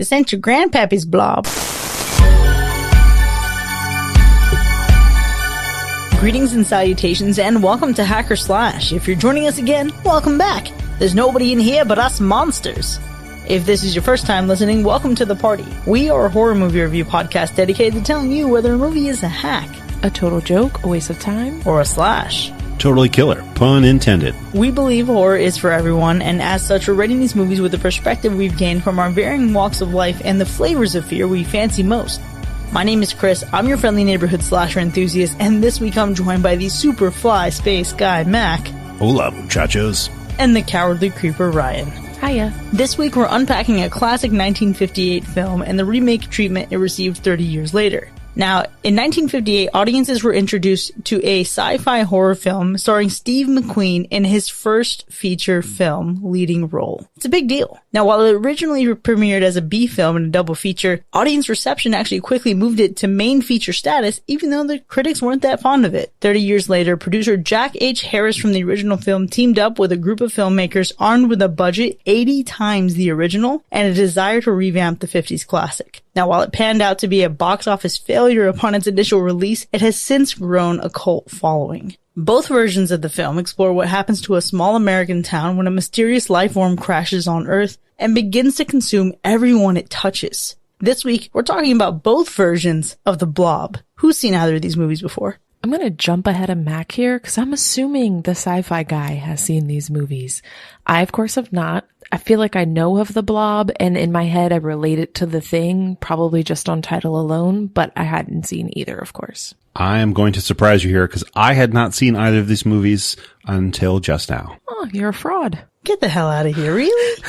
This ain't your grandpappy's Blob. Greetings and salutations, and welcome to Hacker Slash. If you're joining us again, welcome back. There's nobody in here but us monsters. If this is your first time listening, welcome to the party. We are a horror movie review podcast dedicated to telling you whether a movie is a hack, a total joke, a waste of time, or a slash. Totally killer, pun intended. We believe horror is for everyone, and as such, we're rating these movies with the perspective we've gained from our varying walks of life and the flavors of fear we fancy most. My name is Chris, I'm your friendly neighborhood slasher enthusiast, and this week I'm joined by the super fly space guy, Mac. Hola, muchachos. And the cowardly creeper, Ryan. Hiya. This week we're unpacking a classic 1958 film and the remake treatment it received 30 years later. Now, in 1958, audiences were introduced to a sci-fi horror film starring Steve McQueen in his first feature film leading role. It's a big deal. Now, while it originally premiered as a B film and a double feature, audience reception actually quickly moved it to main feature status, even though the critics weren't that fond of it. 30 years later, producer Jack H. Harris from the original film teamed up with a group of filmmakers armed with a budget 80 times the original and a desire to revamp the 50s classic. Now, while it panned out to be a box office failure upon its initial release, it has since grown a cult following. Both versions of the film explore what happens to a small American town when a mysterious life form crashes on Earth and begins to consume everyone it touches. This week, we're talking about both versions of the Blob. Who's seen either of these movies before? I'm going to jump ahead of Mac here because I'm assuming the sci-fi guy has seen these movies. I, of course, have not. I feel like I know of the Blob, and in my head I relate it to The Thing, probably just on title alone, but I hadn't seen either, of course. I am going to surprise you here because I had not seen either of these movies until just now. Oh, you're a fraud. Get the hell out of here, really?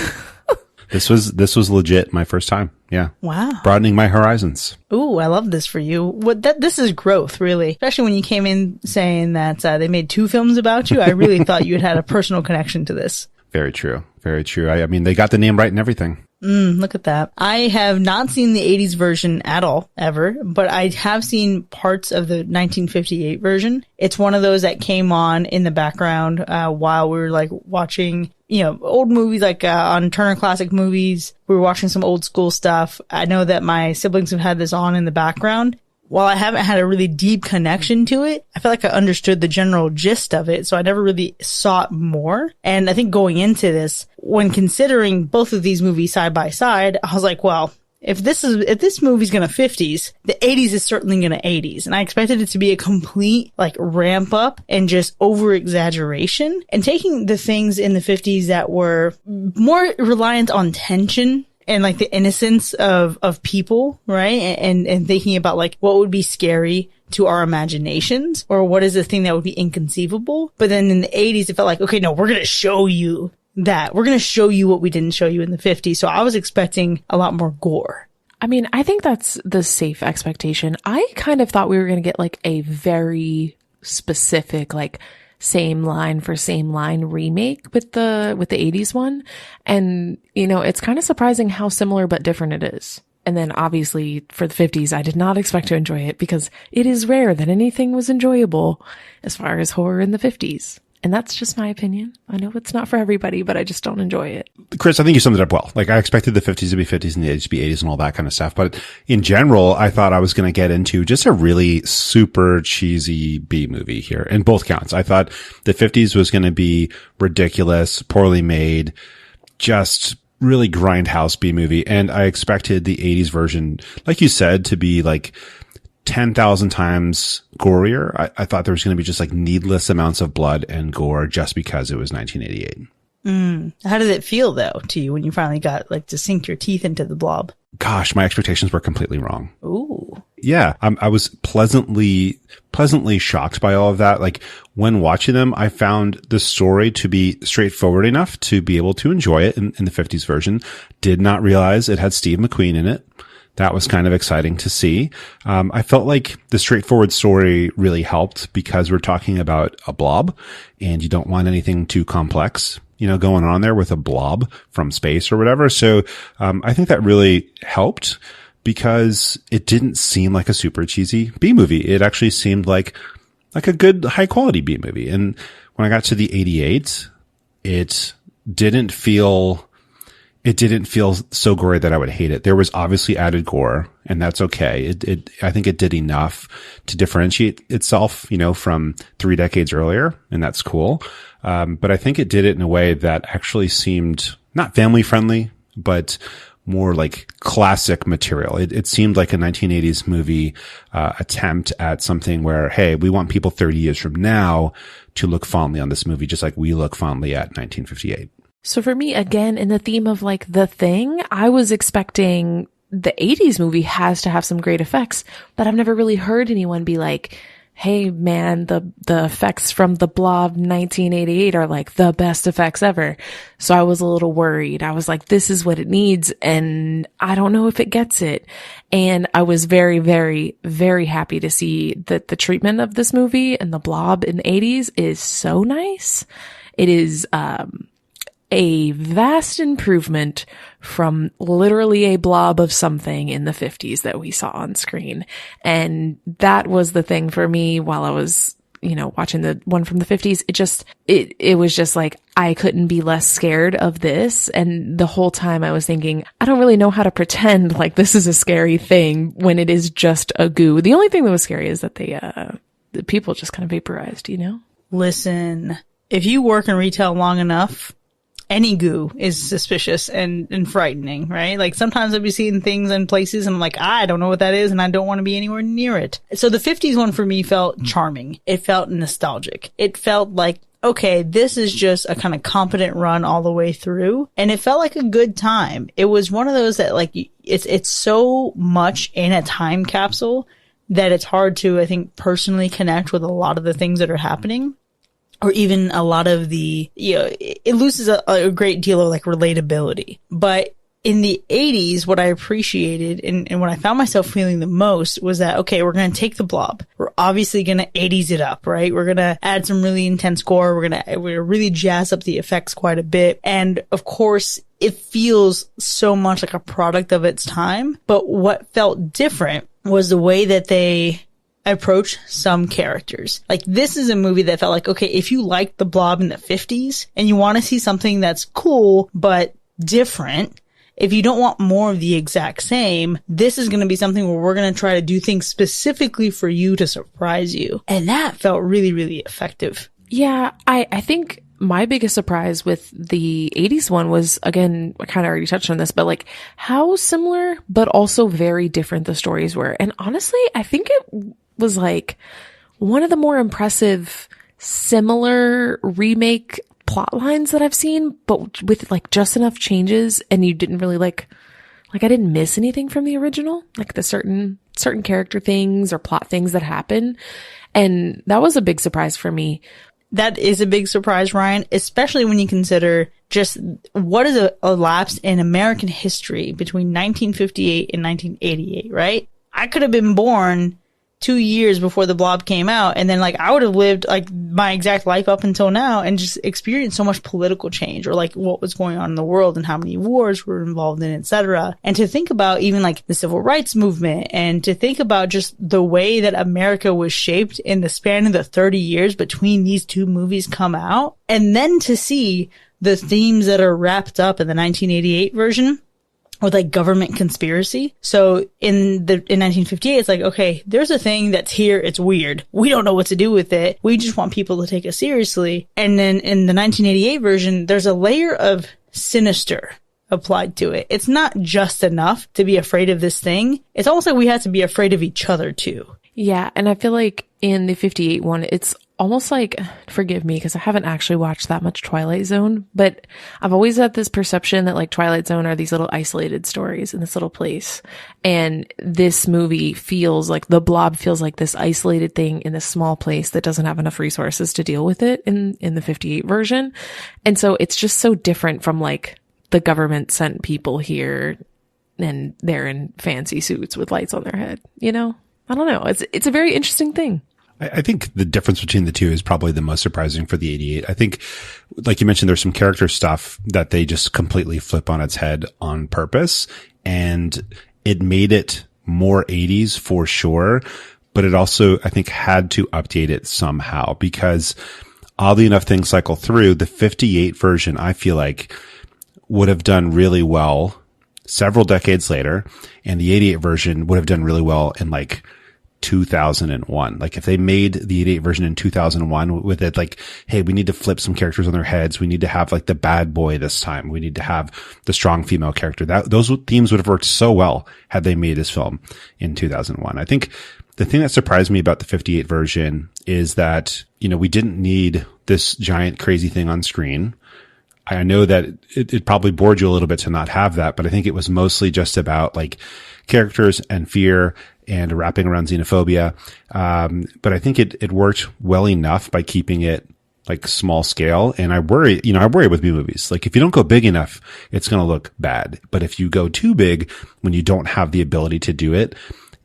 This was legit my first time. Yeah. Wow. Broadening my horizons. Ooh, I love this for you. This is growth, really. Especially when you came in saying that they made two films about you. I really thought you had a personal connection to this. Very true. Very true. I mean, they got the name right and everything. Look at that. I have not seen the 80s version at all, ever, but I have seen parts of the 1958 version. It's one of those that came on in the background while we were watching, old movies on Turner Classic Movies. We were watching some old school stuff. I know that my siblings have had this on in the background. While I haven't had a really deep connection to it, I feel like I understood the general gist of it, so I never really sought more. And I think going into this, when considering both of these movies side by side, I was like, well, if this movie's gonna 50s, the 80s is certainly gonna 80s. And I expected it to be a complete, ramp up and just over exaggeration. And taking the things in the 50s that were more reliant on tension and the innocence of people, right? And thinking about what would be scary to our imaginations, or what is the thing that would be inconceivable. But then in the 80s, it felt like, okay, no, we're going to show you that. We're going to show you what we didn't show you in the 50s. So I was expecting a lot more gore. I mean, I think that's the safe expectation. I kind of thought we were going to get a very specific, same line for same line remake with the 80s one. And, it's kind of surprising how similar but different it is. And then obviously for the 50s, I did not expect to enjoy it because it is rare that anything was enjoyable as far as horror in the 50s. And that's just my opinion. I know it's not for everybody, but I just don't enjoy it. Chris, I think you summed it up well. I expected the 50s to be 50s and the 80s to be 80s and all that kind of stuff. But in general, I thought I was going to get into just a really super cheesy B movie here in both counts. I thought the 50s was going to be ridiculous, poorly made, just really grindhouse B movie. And I expected the 80s version, like you said, to be 10,000 times gorier. I thought there was going to be just needless amounts of blood and gore just because it was 1988. How did it feel though to you when you finally got to sink your teeth into the Blob? Gosh, my expectations were completely wrong. Ooh. Yeah, I was pleasantly shocked by all of that. When watching them, I found the story to be straightforward enough to be able to enjoy it in the 50s version. Did not realize it had Steve McQueen in it. That was kind of exciting to see. I felt like the straightforward story really helped because we're talking about a blob and you don't want anything too complex, going on there with a blob from space or whatever. So, I think that really helped because it didn't seem like a super cheesy B movie. It actually seemed like a good high quality B movie. And when I got to the 88, it didn't feel it didn't feel so gory that I would hate it. There was obviously added gore, and that's okay. I think it did enough to differentiate itself, from 3 decades earlier, and that's cool. But I think it did it in a way that actually seemed not family friendly, but more like classic material. It seemed like a 1980s movie, attempt at something where, hey, we want people 30 years from now to look fondly on this movie, just like we look fondly at 1958. So for me, again, in the theme of like The Thing, I was expecting the 80s movie has to have some great effects, but I've never really heard anyone be like, hey man, the effects from the Blob 1988 are like the best effects ever. So I was a little worried. I was like, this is what it needs, and I don't know if it gets it. And I was very, very, very happy to see that the treatment of this movie and the Blob in the 80s is so nice. It is, a vast improvement from literally a blob of something in the 50s that we saw on screen. And that was the thing for me while I was, watching the one from the 50s. It was just like, I couldn't be less scared of this. And the whole time I was thinking, I don't really know how to pretend like this is a scary thing when it is just a goo. The only thing that was scary is that the people just kind of vaporized, Listen, if you work in retail long enough, any goo is suspicious and frightening, right? Like sometimes I'll be seeing things in places and I'm like, I don't know what that is and I don't want to be anywhere near it. So the 50s one for me felt charming. It felt nostalgic. It felt like, okay, this is just a kind of competent run all the way through. And it felt like a good time. It was one of those that like, it's so much in a time capsule that it's hard to, I think, personally connect with a lot of the things that are happening. Or even a lot of the, it loses a great deal of like relatability. But in the 80s, what I appreciated and what I found myself feeling the most was that, okay, we're going to take the Blob. We're obviously going to 80s it up, right? We're going to add some really intense gore. We're going to really jazz up the effects quite a bit. And of course, it feels so much like a product of its time. But what felt different was the way that they approach some characters. Like this is a movie that felt like, okay, if you liked the Blob in the 50s and you want to see something that's cool but different, if you don't want more of the exact same, this is going to be something where we're going to try to do things specifically for you to surprise you. And that felt really, really effective. Yeah, I think my biggest surprise with the 80s one was, again, I kind of already touched on this, but like how similar but also very different the stories were. And honestly, I think it was like one of the more impressive similar remake plot lines that I've seen, but with like just enough changes and you didn't really like I didn't miss anything from the original, like the certain character things or plot things that happen. And that was a big surprise for me. That is a big surprise, Ryan, especially when you consider just what is a lapse in American history between 1958 and 1988, right? I could have been born 2 years before the Blob came out, and then like I would have lived like my exact life up until now and just experienced so much political change or like what was going on in the world and how many wars were involved in, etc. And to think about even like the civil rights movement and to think about just the way that America was shaped in the span of the 30 years between these two movies come out, and then to see the themes that are wrapped up in the 1988 version with like government conspiracy. So in 1958, it's like, okay, there's a thing that's here. It's weird. We don't know what to do with it. We just want people to take us seriously. And then in the 1988 version, there's a layer of sinister applied to it. It's not just enough to be afraid of this thing. It's almost like we have to be afraid of each other too. Yeah. And I feel like in the 58 one, it's almost like, forgive me because I haven't actually watched that much Twilight Zone, but I've always had this perception that like Twilight Zone are these little isolated stories in this little place. And this movie feels like the Blob feels like this isolated thing in this small place that doesn't have enough resources to deal with it in the 58 version. And so it's just so different from like the government sent people here and they're in fancy suits with lights on their head, I don't know. It's a very interesting thing. I think the difference between the two is probably the most surprising for the 88. I think, like you mentioned, there's some character stuff that they just completely flip on its head on purpose. And it made it more 80s for sure. But it also, I think, had to update it somehow because oddly enough, things cycle through. The 58 version, I feel like, would have done really well several decades later, and the 88 version would have done really well in like 2001. Like if they made the 88 version in 2001 with it, like, hey, we need to flip some characters on their heads. We need to have like the bad boy this time. We need to have the strong female character. Those themes would have worked so well had they made this film in 2001. I think the thing that surprised me about the 58 version is that, we didn't need this giant crazy thing on screen. I know that it probably bored you a little bit to not have that, but I think it was mostly just about like characters and fear and wrapping around xenophobia. But I think it worked well enough by keeping it like small scale. And I worry with B movies. Like if you don't go big enough, it's going to look bad. But if you go too big when you don't have the ability to do it,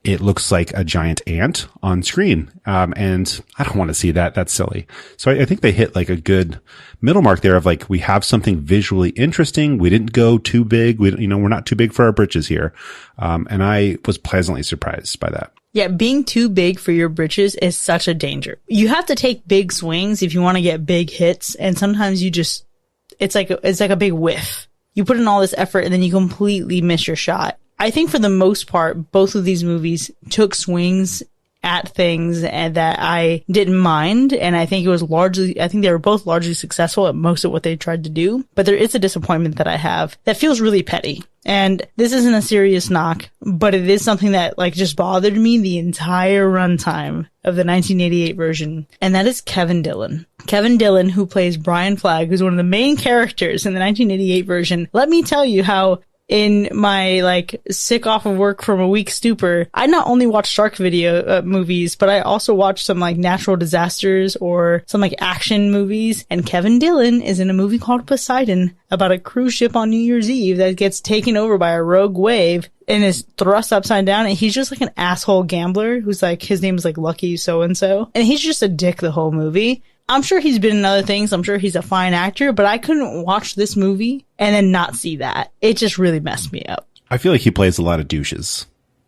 it looks like a giant ant on screen. And I don't want to see that. That's silly. So I think they hit like a good middle mark there of like, we have something visually interesting. We didn't go too big. We're not too big for our britches here. And I was pleasantly surprised by that. Yeah, being too big for your britches is such a danger. You have to take big swings if you want to get big hits. And sometimes it's like a big whiff. You put in all this effort and then you completely miss your shot. I think for the most part, both of these movies took swings at things that I didn't mind. And I think they were both largely successful at most of what they tried to do. But there is a disappointment that I have that feels really petty. And this isn't a serious knock, but it is something that like just bothered me the entire runtime of the 1988 version. And that is Kevin Dillon. Kevin Dillon, who plays Brian Flagg, who's one of the main characters in the 1988 version. Let me tell you how in my like sick off of work from a week stupor, I not only watch shark video movies, but I also watch some like natural disasters or some like action movies. And Kevin Dillon is in a movie called Poseidon about a cruise ship on New Year's Eve that gets taken over by a rogue wave and is thrust upside down. And he's just like an asshole gambler who's like, his name is like Lucky so-and-so. And he's just a dick the whole movie. I'm sure he's been in other things. I'm sure he's a fine actor, but I couldn't watch this movie and then not see that. It just really messed me up. I feel like he plays a lot of douches.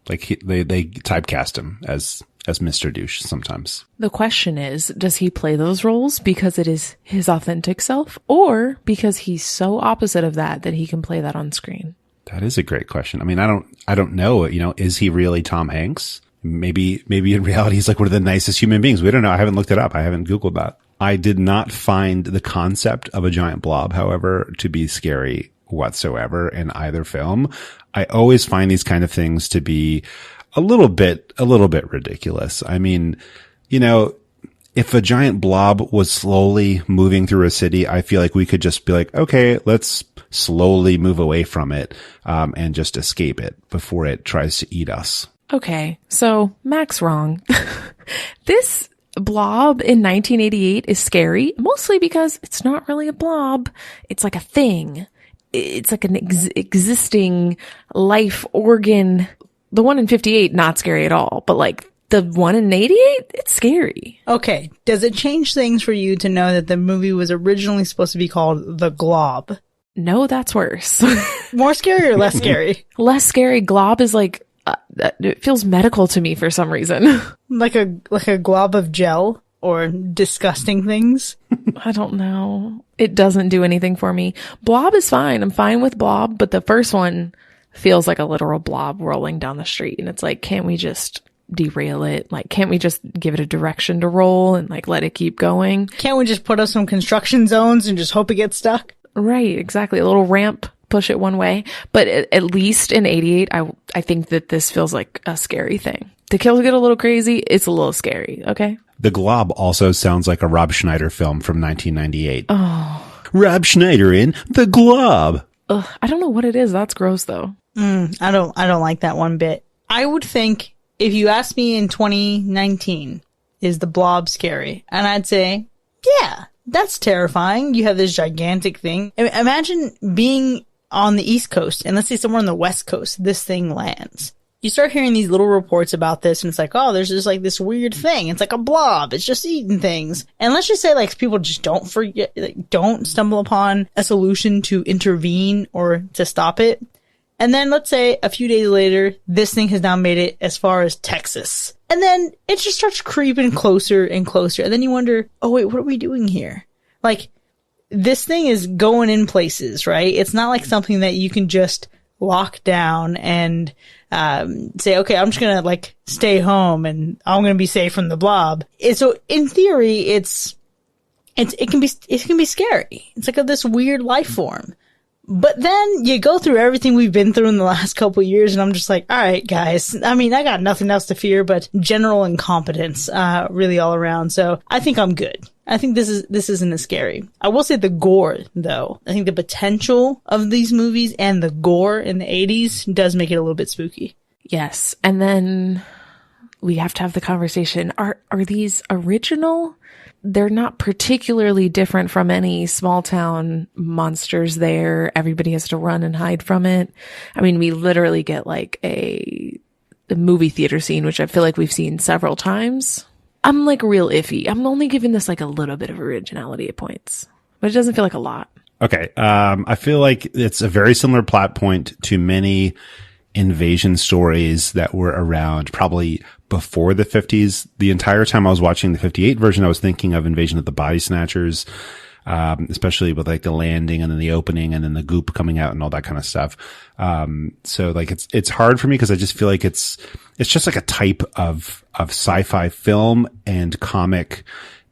Like they typecast him as Mr. Douche sometimes. The question is, does he play those roles because it is his authentic self or because he's so opposite of that he can play that on screen? That is a great question. I mean, I don't know, is he really Tom Hanks? Maybe in reality, he's like one of the nicest human beings. We don't know. I haven't looked it up. I haven't Googled that. I did not find the concept of a giant blob, however, to be scary whatsoever in either film. I always find these kind of things to be a little bit ridiculous. I mean, if a giant blob was slowly moving through a city, I feel like we could just be like, okay, let's slowly move away from it, and just escape it before it tries to eat us. Okay, so Mac's wrong. This blob in 1988 is scary, mostly because it's not really a blob. It's like a thing. It's like an existing life organ. The one in 58, not scary at all. But like the one in 88, it's scary. Okay, does it change things for you to know that the movie was originally supposed to be called The Glob? No, that's worse. More scary or less scary? Less scary. Glob is like, it feels medical to me for some reason. Like a glob of gel or disgusting things? I don't know. It doesn't do anything for me. Blob is fine. I'm fine with Blob, but the first one feels like a literal blob rolling down the street. And it's like, can't we just derail it? Like, can't we just give it a direction to roll and like let it keep going? Can't we just put up some construction zones and just hope it gets stuck? Right, exactly. A little ramp. Push it one way. But at least in 88, I think that this feels like a scary thing. The kills get a little crazy. It's a little scary. Okay. The Glob also sounds like a Rob Schneider film from 1998. Oh. Rob Schneider in The Glob. Ugh, I don't know what it is. That's gross though. I don't like that one bit. I would think if you asked me in 2019, is the Blob scary? And I'd say, yeah, that's terrifying. You have this gigantic thing. Imagine being on the East Coast, and let's say somewhere on the West Coast, this thing lands. You start hearing these little reports about this, and it's like, oh, there's just like this weird thing. It's like a blob. It's just eating things. And let's just say like people just don't forget, like, don't stumble upon a solution to intervene or to stop it. And then let's say a few days later, this thing has now made it as far as Texas. And then it just starts creeping closer and closer. And then you wonder, oh wait, what are we doing here? Like, this thing is going in places, right? It's not like something that you can just lock down and say, okay, I'm just gonna like stay home and I'm gonna be safe from the blob. So in theory, it can be scary. It's like this weird life form. But then you go through everything we've been through in the last couple of years, and I'm just like, all right, guys. I mean, I got nothing else to fear but general incompetence, really all around. So I think I'm good. I think this isn't as scary. I will say the gore, though. I think the potential of these movies and the gore in the 80s does make it a little bit spooky. Yes. And then we have to have the conversation. Are these original? They're not particularly different from any small town monsters there. Everybody has to run and hide from it. I mean, we literally get like a movie theater scene, which I feel like we've seen several times. I'm like real iffy. I'm only giving this like a little bit of originality at points, but it doesn't feel like a lot. Okay. I feel like it's a very similar plot point to many invasion stories that were around probably before the 50s. The entire time I was watching the 58 version, I was thinking of Invasion of the Body Snatchers, especially with like the landing and then the opening and then the goop coming out and all that kind of stuff. So like it's hard for me because I just feel like it's just like a type of sci-fi film and comic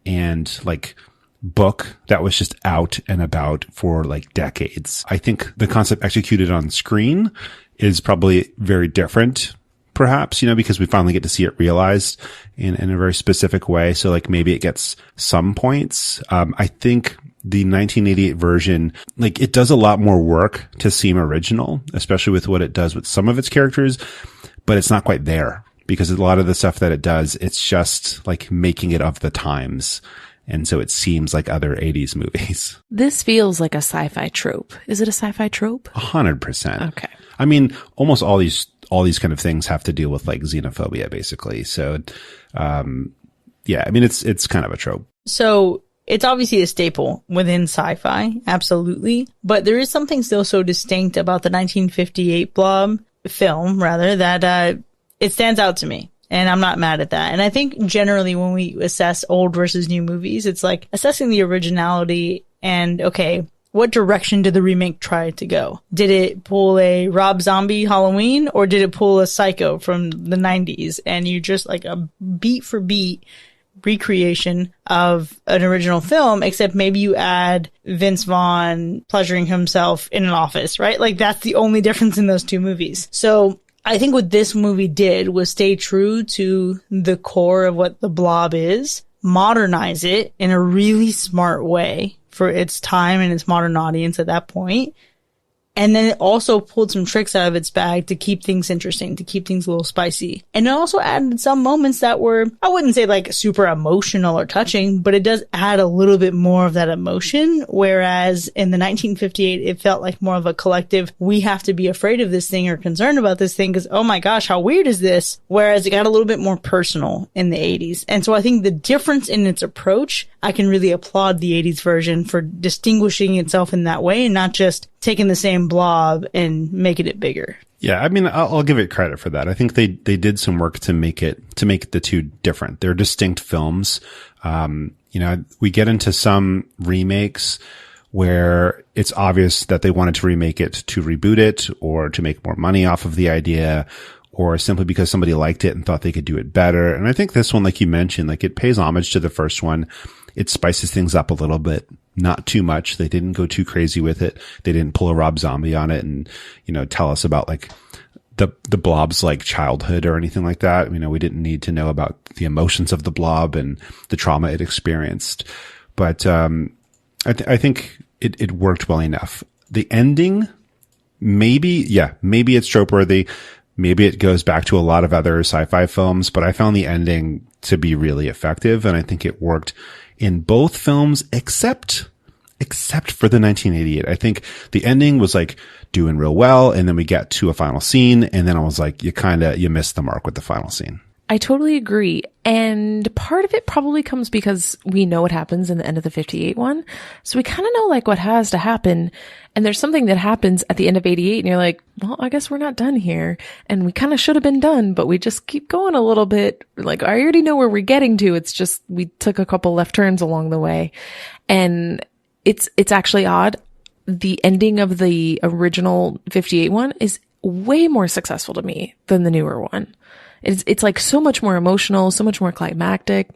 and like book that was just out and about for like decades. I think the concept executed on screen is probably very different, perhaps, because we finally get to see it realized in a very specific way. So like maybe it gets some points. I think the 1988 version, like it does a lot more work to seem original, especially with what it does with some of its characters, but it's not quite there because a lot of the stuff that it does, it's just like making it of the times. And so it seems like other 80s movies. This feels like a sci-fi trope. Is it a sci-fi trope? 100%. Okay. I mean, almost all these kind of things have to deal with like xenophobia, basically. So, yeah, I mean, it's kind of a trope. So it's obviously a staple within sci-fi. Absolutely. But there is something still so distinct about the 1958 Blob film, rather, that, it stands out to me. And I'm not mad at that. And I think generally when we assess old versus new movies, it's like assessing the originality and, okay, what direction did the remake try to go? Did it pull a Rob Zombie Halloween or did it pull a Psycho from the 90s? And you just like a beat for beat recreation of an original film, except maybe you add Vince Vaughn pleasuring himself in an office, right? Like that's the only difference in those two movies. So I think what this movie did was stay true to the core of what the Blob is, modernize it in a really smart way for its time and its modern audience at that point. And then it also pulled some tricks out of its bag to keep things interesting, to keep things a little spicy. And it also added some moments that were, I wouldn't say like super emotional or touching, but it does add a little bit more of that emotion. Whereas in the 1958, it felt like more of a collective, we have to be afraid of this thing or concerned about this thing because, oh my gosh, how weird is this? Whereas it got a little bit more personal in the 80s. And so I think the difference in its approach, I can really applaud the 80s version for distinguishing itself in that way and not just taking the same Blob and making it bigger. Yeah, I mean, I'll give it credit for that. I think they did some work to make the two different. They're distinct films. We get into some remakes where it's obvious that they wanted to remake it to reboot it or to make more money off of the idea or simply because somebody liked it and thought they could do it better. And I think this one, like you mentioned, like it pays homage to the first one. It spices things up a little bit, not too much. They didn't go too crazy with it. They didn't pull a Rob Zombie on it and, tell us about like the Blob's like childhood or anything like that. We didn't need to know about the emotions of the Blob and the trauma it experienced. But, I think it worked well enough. The ending, maybe it's trope worthy. Maybe it goes back to a lot of other sci-fi films, but I found the ending to be really effective. And I think it worked in both films, except for the 1988. I think the ending was like doing real well. And then we get to a final scene. And then I was like, you missed the mark with the final scene. I totally agree. And part of it probably comes because we know what happens in the end of the 58 one. So we kind of know like what has to happen. And there's something that happens at the end of 88 and you're like, well, I guess we're not done here. And we kind of should have been done, but we just keep going a little bit. Like, I already know where we're getting to. It's just, we took a couple left turns along the way. And It's actually odd. The ending of the original 58 one is way more successful to me than the newer one. It's like so much more emotional, so much more climactic.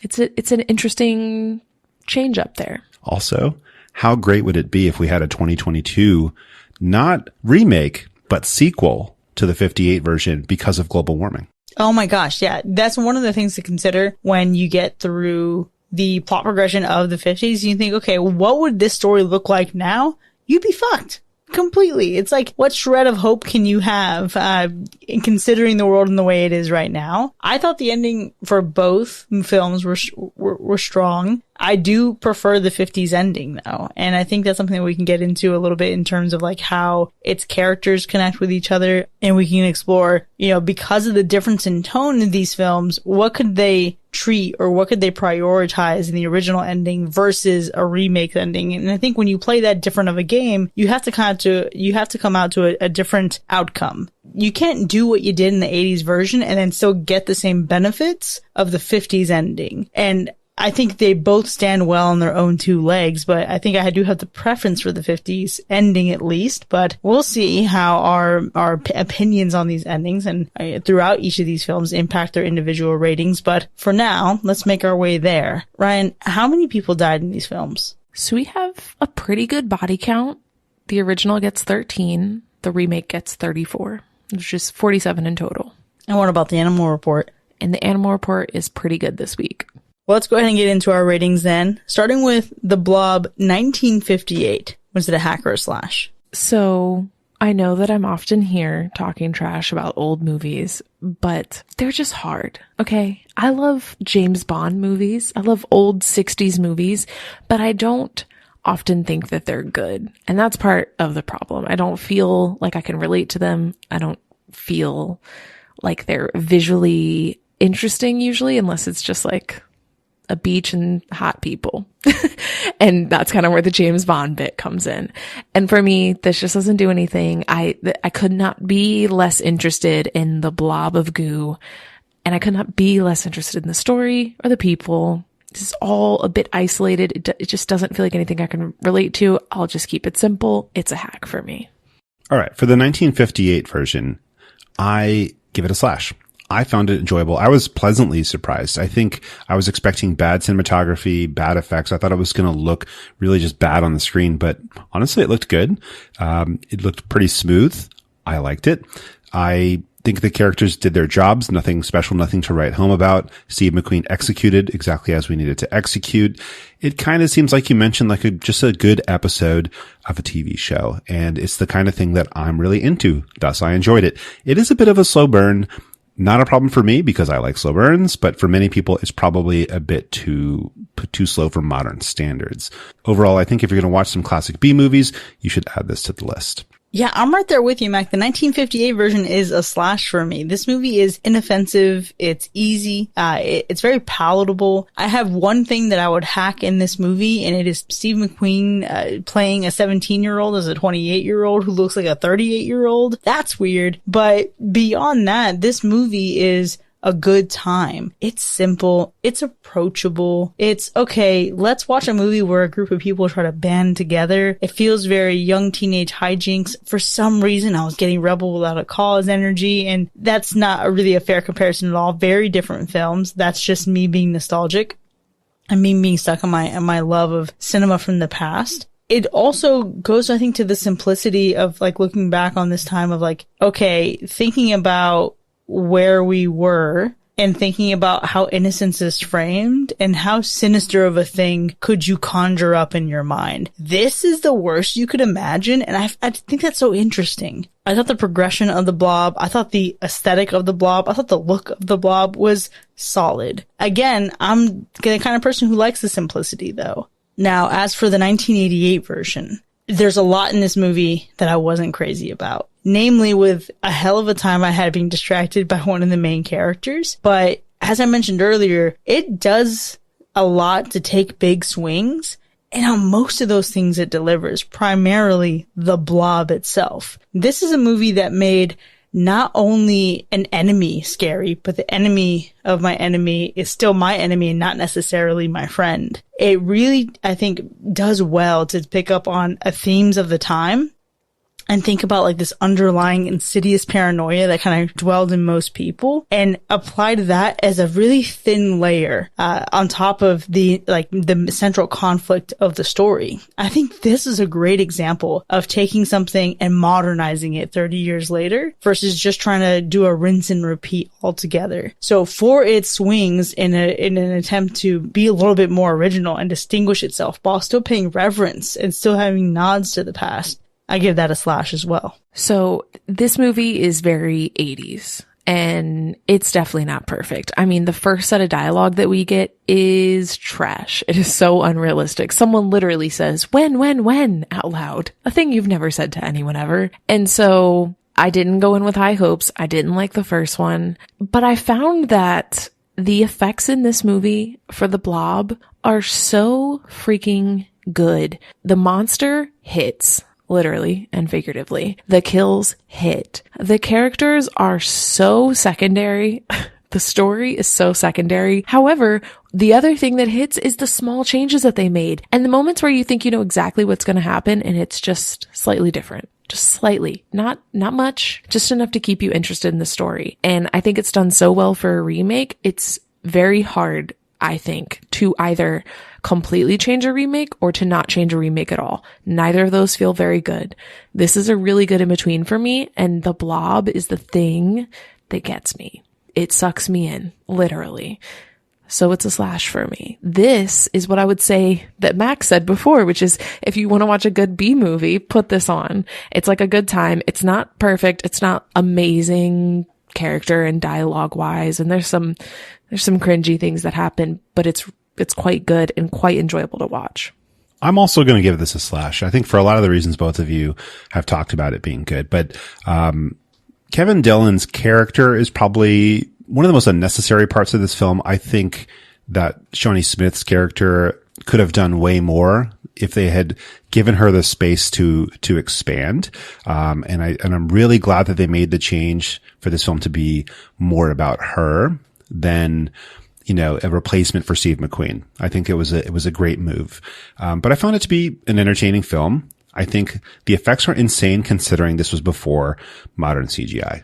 It's an interesting change up there. Also, how great would it be if we had a 2022, not remake, but sequel to the 58 version because of global warming? Oh my gosh, yeah. That's one of the things to consider when you get through the plot progression of the 50s. You think, okay, what would this story look like now? You'd be fucked. Completely. It's like, what shred of hope can you have in considering the world in the way it is right now? I thought the ending for both films were strong. I do prefer the 50s ending though. And I think that's something that we can get into a little bit in terms of like how its characters connect with each other. And we can explore, because of the difference in tone in these films, what could they treat or what could they prioritize in the original ending versus a remake ending? And I think when you play that different of a game, you have to come out to a different outcome. You can't do what you did in the 80s version and then still get the same benefits of the 50s ending. And I think they both stand well on their own two legs, but I think I do have the preference for the 50s ending at least, but we'll see how our opinions on these endings and throughout each of these films impact their individual ratings. But for now, let's make our way there. Ryan, how many people died in these films? So we have a pretty good body count. The original gets 13. The remake gets 34. It's just 47 in total. And what about the animal report? And the animal report is pretty good this week. Well, let's go ahead and get into our ratings then. Starting with The Blob 1958. Was it a hack or a slash? So I know that I'm often here talking trash about old movies, but they're just hard. Okay. I love James Bond movies. I love old 60s movies, but I don't often think that they're good. And that's part of the problem. I don't feel like I can relate to them. I don't feel like they're visually interesting usually, unless it's just like a beach and hot people. And that's kind of where the James Bond bit comes in. And for me, this just doesn't do anything. I could not be less interested in the blob of goo, and I could not be less interested in the story or the people. This is all a bit isolated. It just doesn't feel like anything I can relate to. I'll just keep it simple. It's a hack for me. All right. For the 1958 version, I give it a slash. I found it enjoyable. I was pleasantly surprised. I think I was expecting bad cinematography, bad effects. I thought it was going to look really just bad on the screen, but honestly, it looked good. It looked pretty smooth. I liked it. I think the characters did their jobs. Nothing special, nothing to write home about. Steve McQueen executed exactly as we needed to execute. It kind of seems like you mentioned like just a good episode of a TV show. And it's the kind of thing that I'm really into. Thus, I enjoyed it. It is a bit of a slow burn. Not a problem for me because I like slow burns, but for many people, it's probably a bit too slow for modern standards. Overall, I think if you're going to watch some classic B movies, you should add this to the list. Yeah, I'm right there with you, Mac. The 1958 version is a slash for me. This movie is inoffensive. It's easy. It's very palatable. I have one thing that I would hack in this movie, and it is Steve McQueen playing a 17-year-old as a 28-year-old who looks like a 38-year-old. That's weird. But beyond that, this movie is a good time. It's simple. It's approachable. It's okay. Let's watch a movie where a group of people try to band together. It feels very young teenage hijinks. For some reason, I was getting Rebel Without a Cause energy, and that's not really a fair comparison at all. Very different films. That's just me being nostalgic and me being stuck in my love of cinema from the past. It also goes, I think, to the simplicity of like looking back on this time of like, okay, thinking about where we were and thinking about how innocence is framed and how sinister of a thing could you conjure up in your mind. This is the worst you could imagine, and I think that's so interesting. I thought the progression of the Blob, I thought the aesthetic of the Blob, I thought the look of the Blob was solid. Again, I'm the kind of person who likes the simplicity though. Now, as for the 1988 version, there's a lot in this movie that I wasn't crazy about. Namely, with a hell of a time I had being distracted by one of the main characters. But as I mentioned earlier, it does a lot to take big swings. And on most of those things it delivers, primarily the Blob itself. This is a movie that made not only an enemy scary, but the enemy of my enemy is still my enemy and not necessarily my friend. It really, I think, does well to pick up on themes of the time and think about like this underlying insidious paranoia that kind of dwelled in most people and applied that as a really thin layer on top of the central conflict of the story. I think this is a great example of taking something and modernizing it 30 years later versus just trying to do a rinse and repeat altogether. So for its swings in an attempt to be a little bit more original and distinguish itself while still paying reverence and still having nods to the past, I give that a slash as well. So this movie is very 80s and it's definitely not perfect. I mean, the first set of dialogue that we get is trash. It is so unrealistic. Someone literally says, when out loud, a thing you've never said to anyone ever. And so I didn't go in with high hopes. I didn't like the first one, but I found that the effects in this movie for the Blob are so freaking good. The monster hits. Literally and figuratively. The kills hit. The characters are so secondary. The story is so secondary. However, the other thing that hits is the small changes that they made and the moments where you think you know exactly what's going to happen and it's just slightly different. Just slightly. Not much. Just enough to keep you interested in the story. And I think it's done so well for a remake. It's very hard, I think, to either completely change a remake or to not change a remake at all. Neither of those feel very good. This is a really good in between for me, and the Blob is the thing that gets me. It sucks me in, literally. So it's a slash for me. This is what I would say that Max said before, which is if you want to watch a good B movie, put this on. It's like a good time. It's not perfect. It's not amazing character and dialogue wise. And there's some cringy things that happen, but it's quite good and quite enjoyable to watch. I'm also going to give this a slash. I think for a lot of the reasons both of you have talked about it being good, but, Kevin Dillon's character is probably one of the most unnecessary parts of this film. I think that Shawnee Smith's character could have done way more if they had given her the space to expand. And I'm really glad that they made the change for this film to be more about her than, you know, a replacement for Steve McQueen. I think it was a great move. But I found it to be an entertaining film. I think the effects are insane considering this was before modern CGI.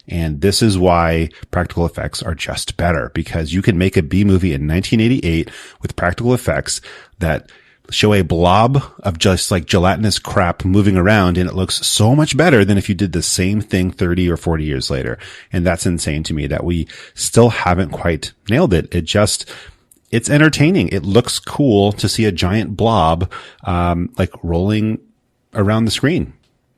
And this is why practical effects are just better, because you can make a B movie in 1988 with practical effects that show a blob of just like gelatinous crap moving around, and it looks so much better than if you did the same thing 30 or 40 years later. And that's insane to me that we still haven't quite nailed it. It's entertaining. It looks cool to see a giant blob, like rolling around the screen.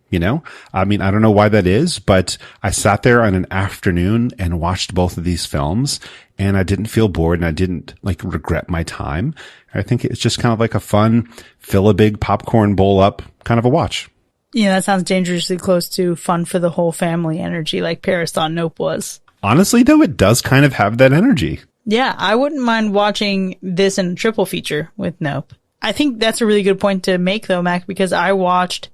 You know, I mean, I don't know why that is, but I sat there on an afternoon and watched both of these films, and I didn't feel bored and I didn't like regret my time. I think it's just kind of like a fun, fill a big popcorn bowl up kind of a watch. Yeah, that sounds dangerously close to fun for the whole family energy like Paris thought Nope was. Honestly, though, it does kind of have that energy. Yeah, I wouldn't mind watching this in a triple feature with Nope. I think that's a really good point to make, though, Mac, because I watched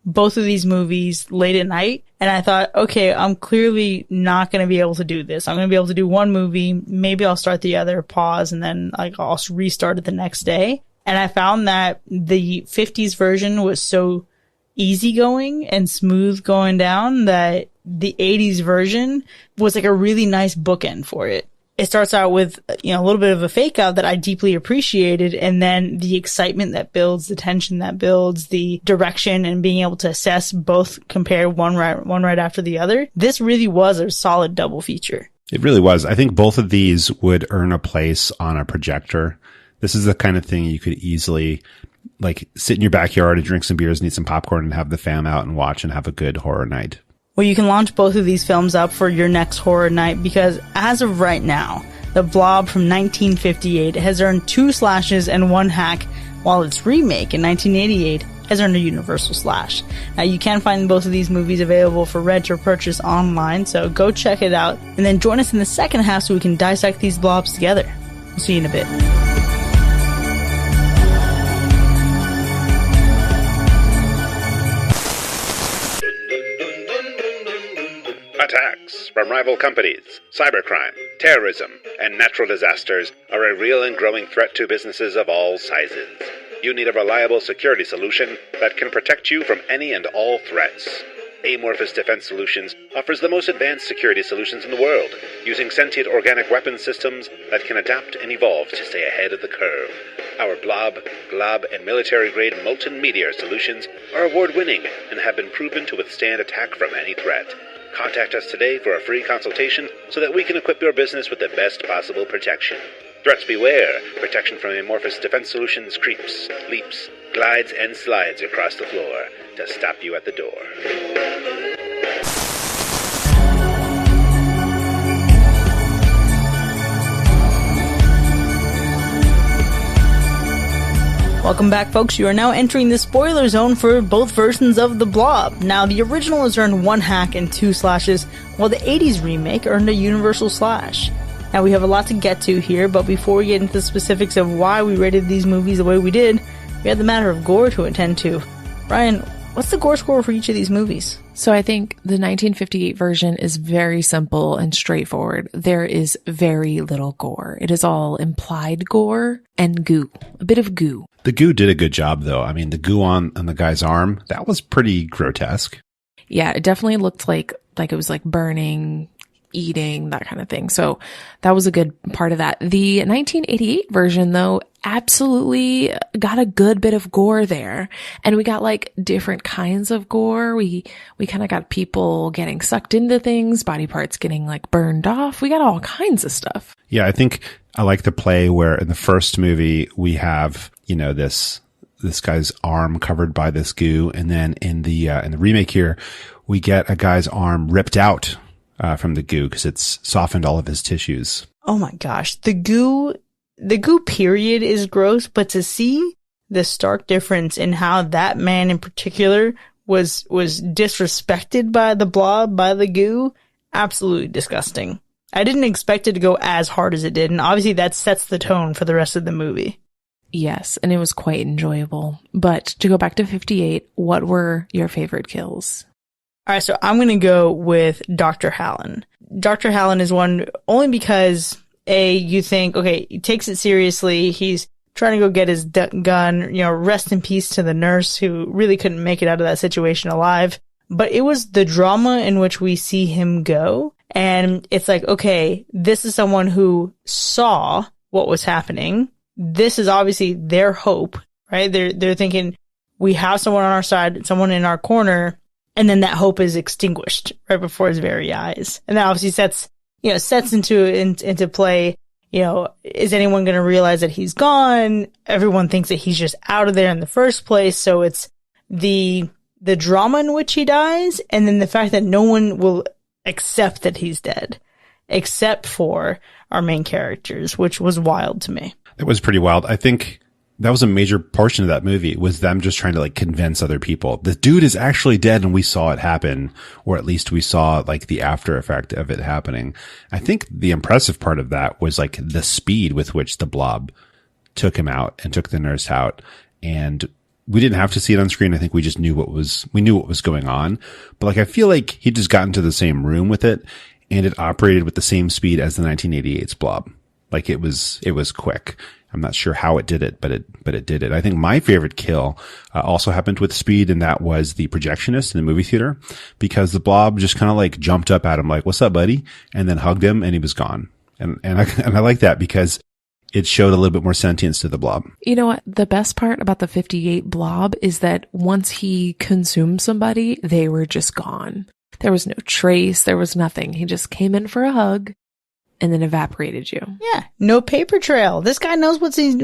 both of these movies late at night, and I thought, okay, I'm clearly not going to be able to do this. I'm going to be able to do one movie, maybe I'll start the other, pause, and then like I'll restart it the next day. And I found that the 50s version was so easygoing and smooth going down that the 80s version was like a really nice bookend for it. It starts out with, you know, a little bit of a fake out that I deeply appreciated. And then the excitement that builds, the tension that builds, the direction and being able to assess both, compare one right after the other. This really was a solid double feature. It really was. I think both of these would earn a place on a projector. This is the kind of thing you could easily like sit in your backyard and drink some beers and eat some popcorn and have the fam out and watch and have a good horror night. Well, you can launch both of these films up for your next horror night because as of right now, The Blob from 1958 has earned 2 slashes and 1 hack, while its remake in 1988 has earned a universal slash. Now, you can find both of these movies available for rent or purchase online, so go check it out, and then join us in the second half so we can dissect these blobs together. We'll see you in a bit. Attacks from rival companies, cybercrime, terrorism, and natural disasters are a real and growing threat to businesses of all sizes. You need a reliable security solution that can protect you from any and all threats. Amorphous Defense Solutions offers the most advanced security solutions in the world, using sentient organic weapons systems that can adapt and evolve to stay ahead of the curve. Our Blob, Glob, and military-grade molten meteor solutions are award-winning and have been proven to withstand attack from any threat. Contact us today for a free consultation so that we can equip your business with the best possible protection. Threats beware. Protection from Amorphous Defense Solutions creeps, leaps, glides, and slides across the floor to stop you at the door. Welcome back, folks. You are now entering the spoiler zone for both versions of The Blob. Now, the original has earned 1 hack and 2 slashes, while the 80s remake earned a universal slash. Now, we have a lot to get to here, but before we get into the specifics of why we rated these movies the way we did, we had the matter of gore to attend to. Ryan, what's the gore score for each of these movies? So I think the 1958 version is very simple and straightforward. There is very little gore. It is all implied gore and goo. A bit of goo. The goo did a good job, though. I mean, the goo on the guy's arm, that was pretty grotesque. Yeah, it definitely looked like it was like burning, eating, that kind of thing. So that was a good part of that. The 1988 version, though, absolutely got a good bit of gore there. And we got like different kinds of gore. We kind of got people getting sucked into things, body parts getting like burned off. We got all kinds of stuff. Yeah, I think I like the play where in the first movie we have, this guy's arm covered by this goo, and then in the remake here, we get a guy's arm ripped out from the goo because it's softened all of his tissues. Oh my gosh, the goo period is gross, but to see the stark difference in how that man in particular was disrespected by the blob, by the goo, absolutely disgusting. I didn't expect it to go as hard as it did, and obviously that sets the tone for the rest of the movie. Yes, and it was quite enjoyable. But to go back to 58, what were your favorite kills? All right, so I'm going to go with Dr. Hallen. Dr. Hallen is one only because, you think, okay, he takes it seriously. He's trying to go get his gun, rest in peace to the nurse who really couldn't make it out of that situation alive. But it was the drama in which we see him go. And it's like, okay, this is someone who saw what was happening. This is obviously their hope, right? They're thinking we have someone on our side, someone in our corner, and then that hope is extinguished right before his very eyes. And that obviously sets into play, is anyone going to realize that he's gone? Everyone thinks that he's just out of there in the first place. So it's the drama in which he dies, and then the fact that no one will accept that he's dead, except for our main characters, which was wild to me. It was pretty wild. I think that was a major portion of that movie, was them just trying to like convince other people the dude is actually dead, and we saw it happen, or at least we saw like the after effect of it happening. I think the impressive part of that was like the speed with which the blob took him out and took the nurse out, and we didn't have to see it on screen. I think we just knew what was going on. But like, I feel like he just got into the same room with it, and it operated with the same speed as the 1988's Blob. Like it was quick. I'm not sure how it did it, but it did it. I think my favorite kill also happened with speed, and that was the projectionist in the movie theater, because the blob just kind of like jumped up at him like, "What's up, buddy?" and then hugged him, and he was gone. And I like that because it showed a little bit more sentience to the blob. You know what? The best part about the 58 blob is that once he consumed somebody, they were just gone. There was no trace. There was nothing. He just came in for a hug and then evaporated you. Yeah. No paper trail. This guy knows what he's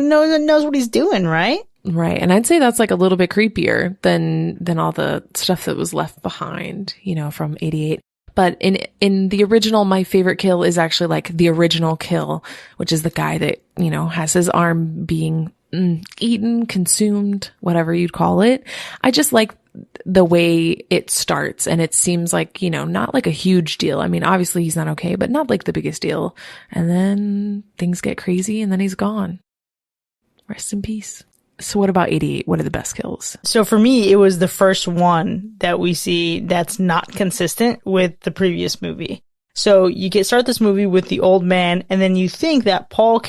doing, right? Right. And I'd say that's like a little bit creepier than all the stuff that was left behind, from 88. But in the original, my favorite kill is actually like the original kill, which is the guy that, has his arm being eaten, consumed, whatever you'd call it. I just like the way it starts, and it seems like, not like a huge deal. I mean, obviously he's not okay, but not like the biggest deal. And then things get crazy, and then he's gone. Rest in peace. So what about 88? What are the best kills? So for me, it was the first one that we see that's not consistent with the previous movie. So you start this movie with the old man, and then you think that Paul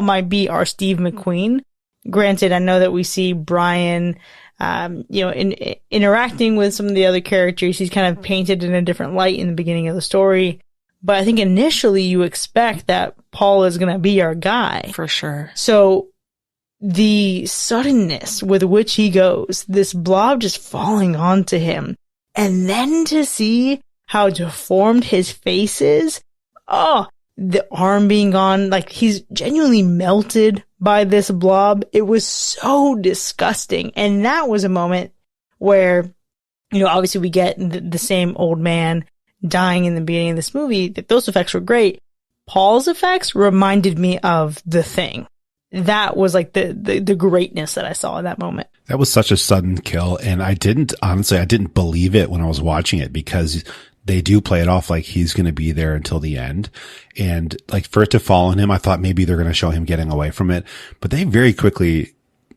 might be our Steve McQueen. Granted, I know that we see Brian, interacting with some of the other characters. He's kind of painted in a different light in the beginning of the story. But I think initially you expect that Paul is going to be our guy. For sure. So the suddenness with which he goes, this blob just falling onto him, and then to see how deformed his face is. Oh, the arm being gone, like he's genuinely melted by this blob. It was so disgusting. And that was a moment where, obviously we get the same old man dying in the beginning of this movie. That those effects were great. Paul's effects reminded me of The Thing. That was like the greatness that I saw in that moment. That was such a sudden kill. And I didn't believe it when I was watching it, because they do play it off like he's going to be there until the end. And like for it to fall on him, I thought maybe they're going to show him getting away from it, but they very quickly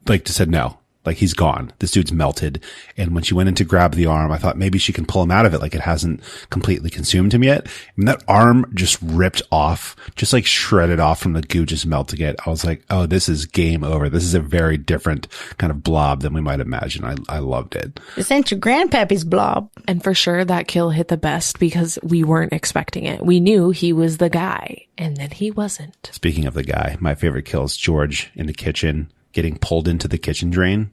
just said no. Like he's gone. This dude's melted. And when she went in to grab the arm, I thought maybe she can pull him out of it. Like it hasn't completely consumed him yet. And that arm just ripped off, just like shredded off from the goo, just melting it. I was like, oh, this is game over. This is a very different kind of blob than we might imagine. I loved it. This ain't your grandpappy's blob. And for sure that kill hit the best because we weren't expecting it. We knew he was the guy, and then he wasn't. Speaking of the guy, my favorite kill is George in the kitchen, getting pulled into the kitchen drain.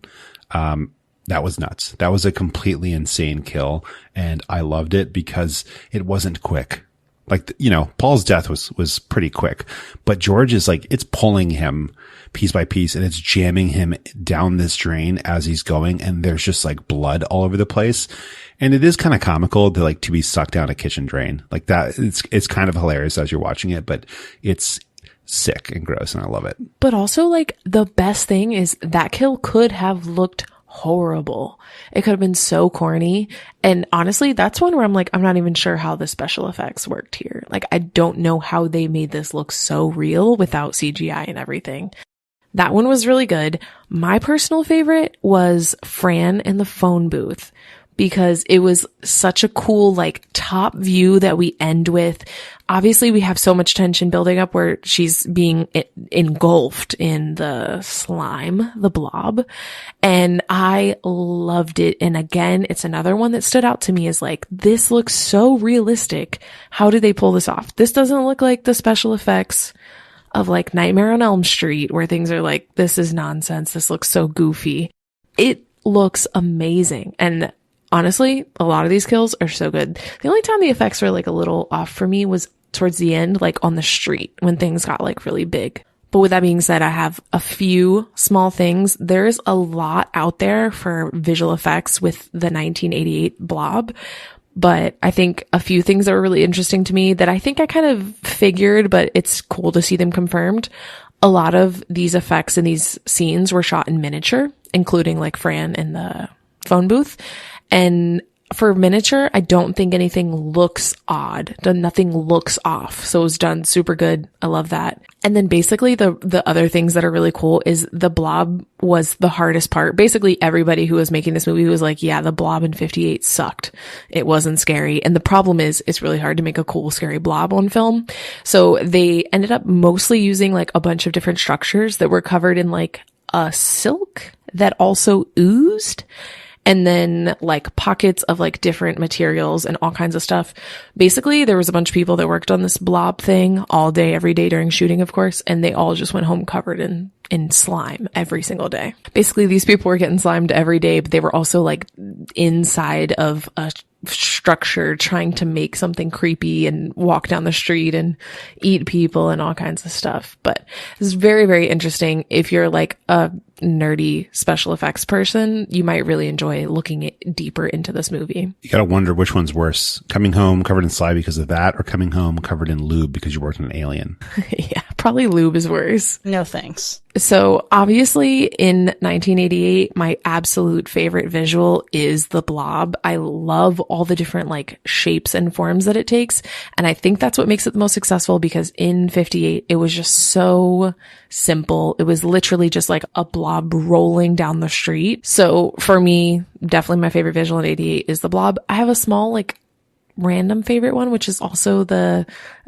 That was nuts. That was a completely insane kill. And I loved it because it wasn't quick. Like, Paul's death was pretty quick, but George is like, it's pulling him piece by piece and it's jamming him down this drain as he's going. And there's just like blood all over the place. And it is kind of comical to be sucked down a kitchen drain like that. It's kind of hilarious as you're watching it, but it's sick and gross, and I love it. But also, like, the best thing is that kill could have looked horrible. It could have been so corny. And honestly, that's one where I'm like, I'm not even sure how the special effects worked here. Like, I don't know how they made this look so real without CGI and everything. That one was really good. My personal favorite was Fran in the phone booth, because it was such a cool, like, top view that we end with. Obviously, we have so much tension building up where she's being engulfed in the slime, the blob. And I loved it. And again, it's another one that stood out to me as like, this looks so realistic. How did they pull this off? This doesn't look like the special effects of like Nightmare on Elm Street, where things are like, this is nonsense. This looks so goofy. It looks amazing. And honestly, a lot of these kills are so good. The only time the effects were like a little off for me was towards the end, like on the street when things got like really big. But with that being said, I have a few small things. There's a lot out there for visual effects with the 1988 Blob. But I think a few things that were really interesting to me that I think I kind of figured, but it's cool to see them confirmed. A lot of these effects in these scenes were shot in miniature, including like Fran in the phone booth. And for miniature, I don't think anything looks odd. Nothing looks off. So it was done super good. I love that. And then basically the other things that are really cool is the blob was the hardest part. Basically everybody who was making this movie was like, yeah, the blob in 58 sucked. It wasn't scary. And the problem is it's really hard to make a cool, scary blob on film. So they ended up mostly using like a bunch of different structures that were covered in like a silk that also oozed. And then like pockets of like different materials and all kinds of stuff. Basically, there was a bunch of people that worked on this blob thing all day, every day during shooting, of course. And they all just went home covered in slime every single day. Basically, these people were getting slimed every day, but they were also like inside of a structure trying to make something creepy and walk down the street and eat people and all kinds of stuff. But it's very, very interesting. If you're like a nerdy special effects person, you might really enjoy looking deeper into this movie. You gotta wonder which one's worse. Coming home covered in slime because of that, or coming home covered in lube because you worked on an alien? Yeah, probably lube is worse. No thanks. So obviously in 1988, my absolute favorite visual is the Blob. I love all the different like shapes and forms that it takes. And I think that's what makes it the most successful, because in 58, it was just so simple. It was literally just like a blob rolling down the street. So for me, definitely my favorite visual in 88 is the Blob. I have a small like random favorite one, which is also the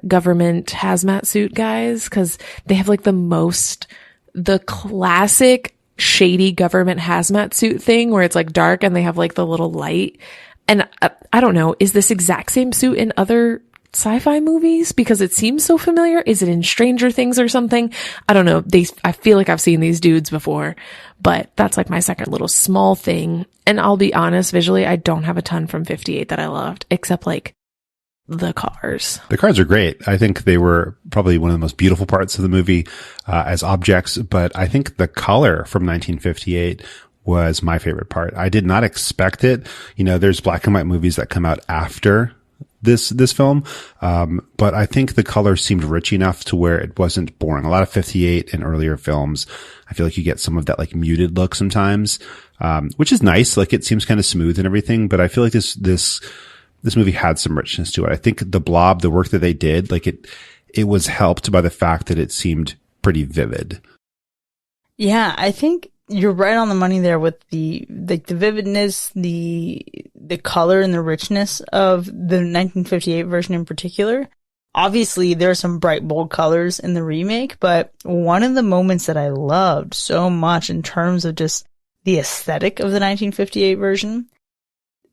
government hazmat suit guys, because they have like the classic shady government hazmat suit thing where it's like dark and they have like the little light. And I don't know, is this exact same suit in other sci-fi movies? Because it seems so familiar. Is it in Stranger Things or something? I don't know. I feel like I've seen these dudes before, but that's like my second little small thing. And I'll be honest, visually, I don't have a ton from 58 that I loved, except like the cars. The cars are great. I think they were probably one of the most beautiful parts of the movie as objects, but I think the color from 1958 was my favorite part. I did not expect it. You know, there's black and white movies that come out after this film. But I think the color seemed rich enough to where it wasn't boring. A lot of 58 and earlier films, I feel like you get some of that like muted look sometimes, which is nice. Like it seems kind of smooth and everything, but I feel like this movie had some richness to it. I think the Blob, the work that they did, like it was helped by the fact that it seemed pretty vivid. Yeah, I think you're right on the money there with the vividness, the color and the richness of the 1958 version in particular. Obviously, there are some bright, bold colors in the remake, but one of the moments that I loved so much in terms of just the aesthetic of the 1958 version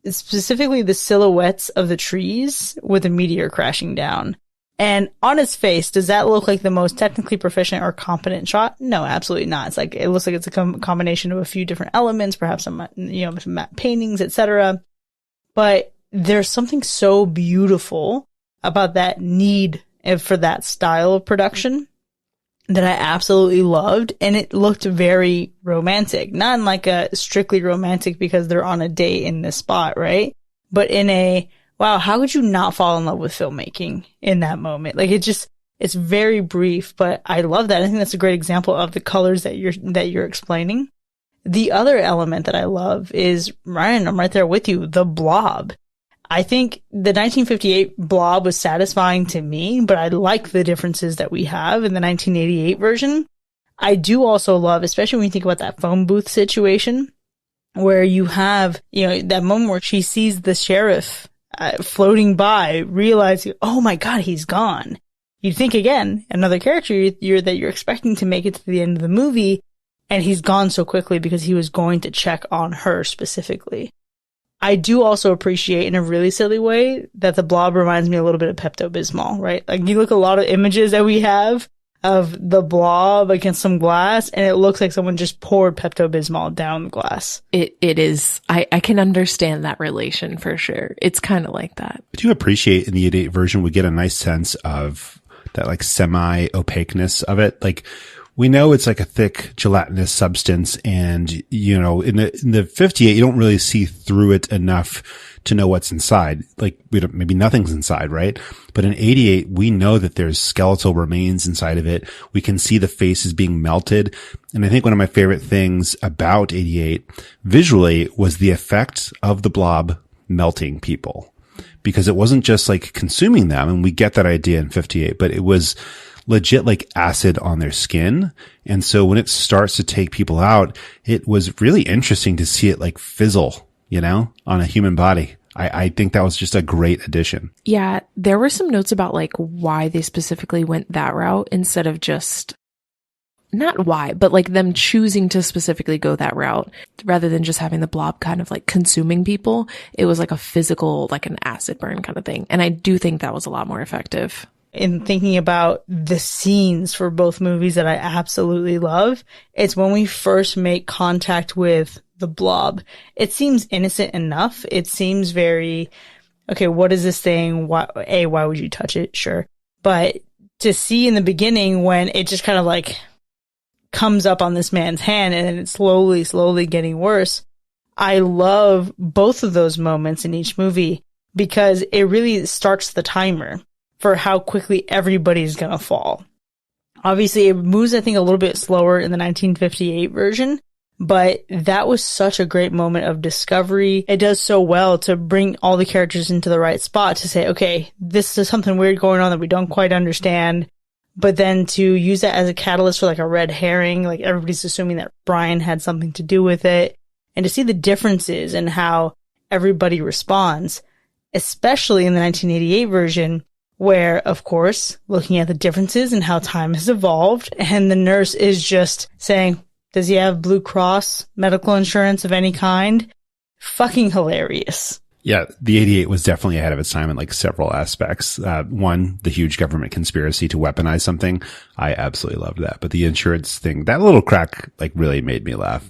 is specifically the silhouettes of the trees with a meteor crashing down. And on its face, does that look like the most technically proficient or competent shot? No, absolutely not. It's like, it looks like it's a combination of a few different elements, perhaps some, some matte paintings, etc. But there's something so beautiful about that need for that style of production that I absolutely loved. And it looked very romantic, not in like a strictly romantic because they're on a date in this spot, right? But in a, wow, how could you not fall in love with filmmaking in that moment? Like it's very brief, but I love that. I think that's a great example of the colors that you're explaining. The other element that I love is, Ryan, I'm right there with you, the Blob. I think the 1958 Blob was satisfying to me, but I like the differences that we have in the 1988 version. I do also love, especially when you think about that phone booth situation, where you have, that moment where she sees the sheriff floating by, realizing, oh my God, he's gone. You'd think again, another character that you're expecting to make it to the end of the movie, and he's gone so quickly because he was going to check on her specifically. I do also appreciate in a really silly way that the Blob reminds me a little bit of Pepto-Bismol, right? Like you look at a lot of images that we have of the Blob against some glass, and it looks like someone just poured Pepto-Bismol down the glass. It is. I can understand that relation for sure. It's kind of like that. I do appreciate in the 88 version, we get a nice sense of that like semi-opaqueness of it. Like we know it's like a thick gelatinous substance, and in the 58 you don't really see through it enough to know what's inside. Like maybe nothing's inside, right? But in 88 we know that there's skeletal remains inside of it. We can see the faces being melted. And I think one of my favorite things about 88 visually was the effect of the Blob melting people, because it wasn't just like consuming them, and we get that idea in 58, but it was legit like acid on their skin. And so when it starts to take people out, it was really interesting to see it like fizzle, on a human body. I think that was just a great addition. Yeah, there were some notes about like why they specifically went that route instead of just, not why, but like them choosing to specifically go that route rather than just having the Blob kind of like consuming people. It was like a physical, like an acid burn kind of thing. And I do think that was a lot more effective. In thinking about the scenes for both movies that I absolutely love, it's when we first make contact with the Blob. It seems innocent enough. It seems very, okay, what is this thing? Why would you touch it? Sure. But to see in the beginning when it just kind of like comes up on this man's hand and then it's slowly getting worse, I love both of those moments in each movie because it really starts the timer for how quickly everybody's going to fall. Obviously, it moves, I think, a little bit slower in the 1958 version, but that was such a great moment of discovery. It does so well to bring all the characters into the right spot to say, okay, this is something weird going on that we don't quite understand, but then to use that as a catalyst for like a red herring, like everybody's assuming that Brian had something to do with it, and to see the differences in how everybody responds, especially in the 1988 version, where, of course, looking at the differences and how time has evolved, and the nurse is just saying, does he have Blue Cross medical insurance of any kind? Fucking hilarious. Yeah, the 88 was definitely ahead of its time in like several aspects. One, the huge government conspiracy to weaponize something. I absolutely loved that. But the insurance thing, that little crack like really made me laugh.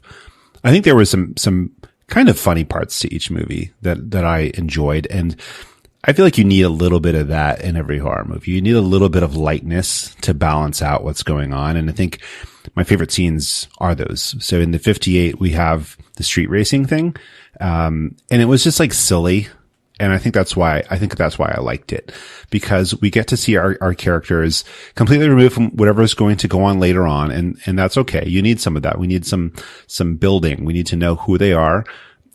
I think there was some kind of funny parts to each movie that I enjoyed. And I feel like you need a little bit of that in every horror movie. You need a little bit of lightness to balance out what's going on. And I think my favorite scenes are those. So in the 58, we have the street racing thing. And it was just like silly. And I think that's why I liked it, because we get to see our characters completely removed from whatever is going to go on later on. And that's okay. You need some of that. We need some building. We need to know who they are.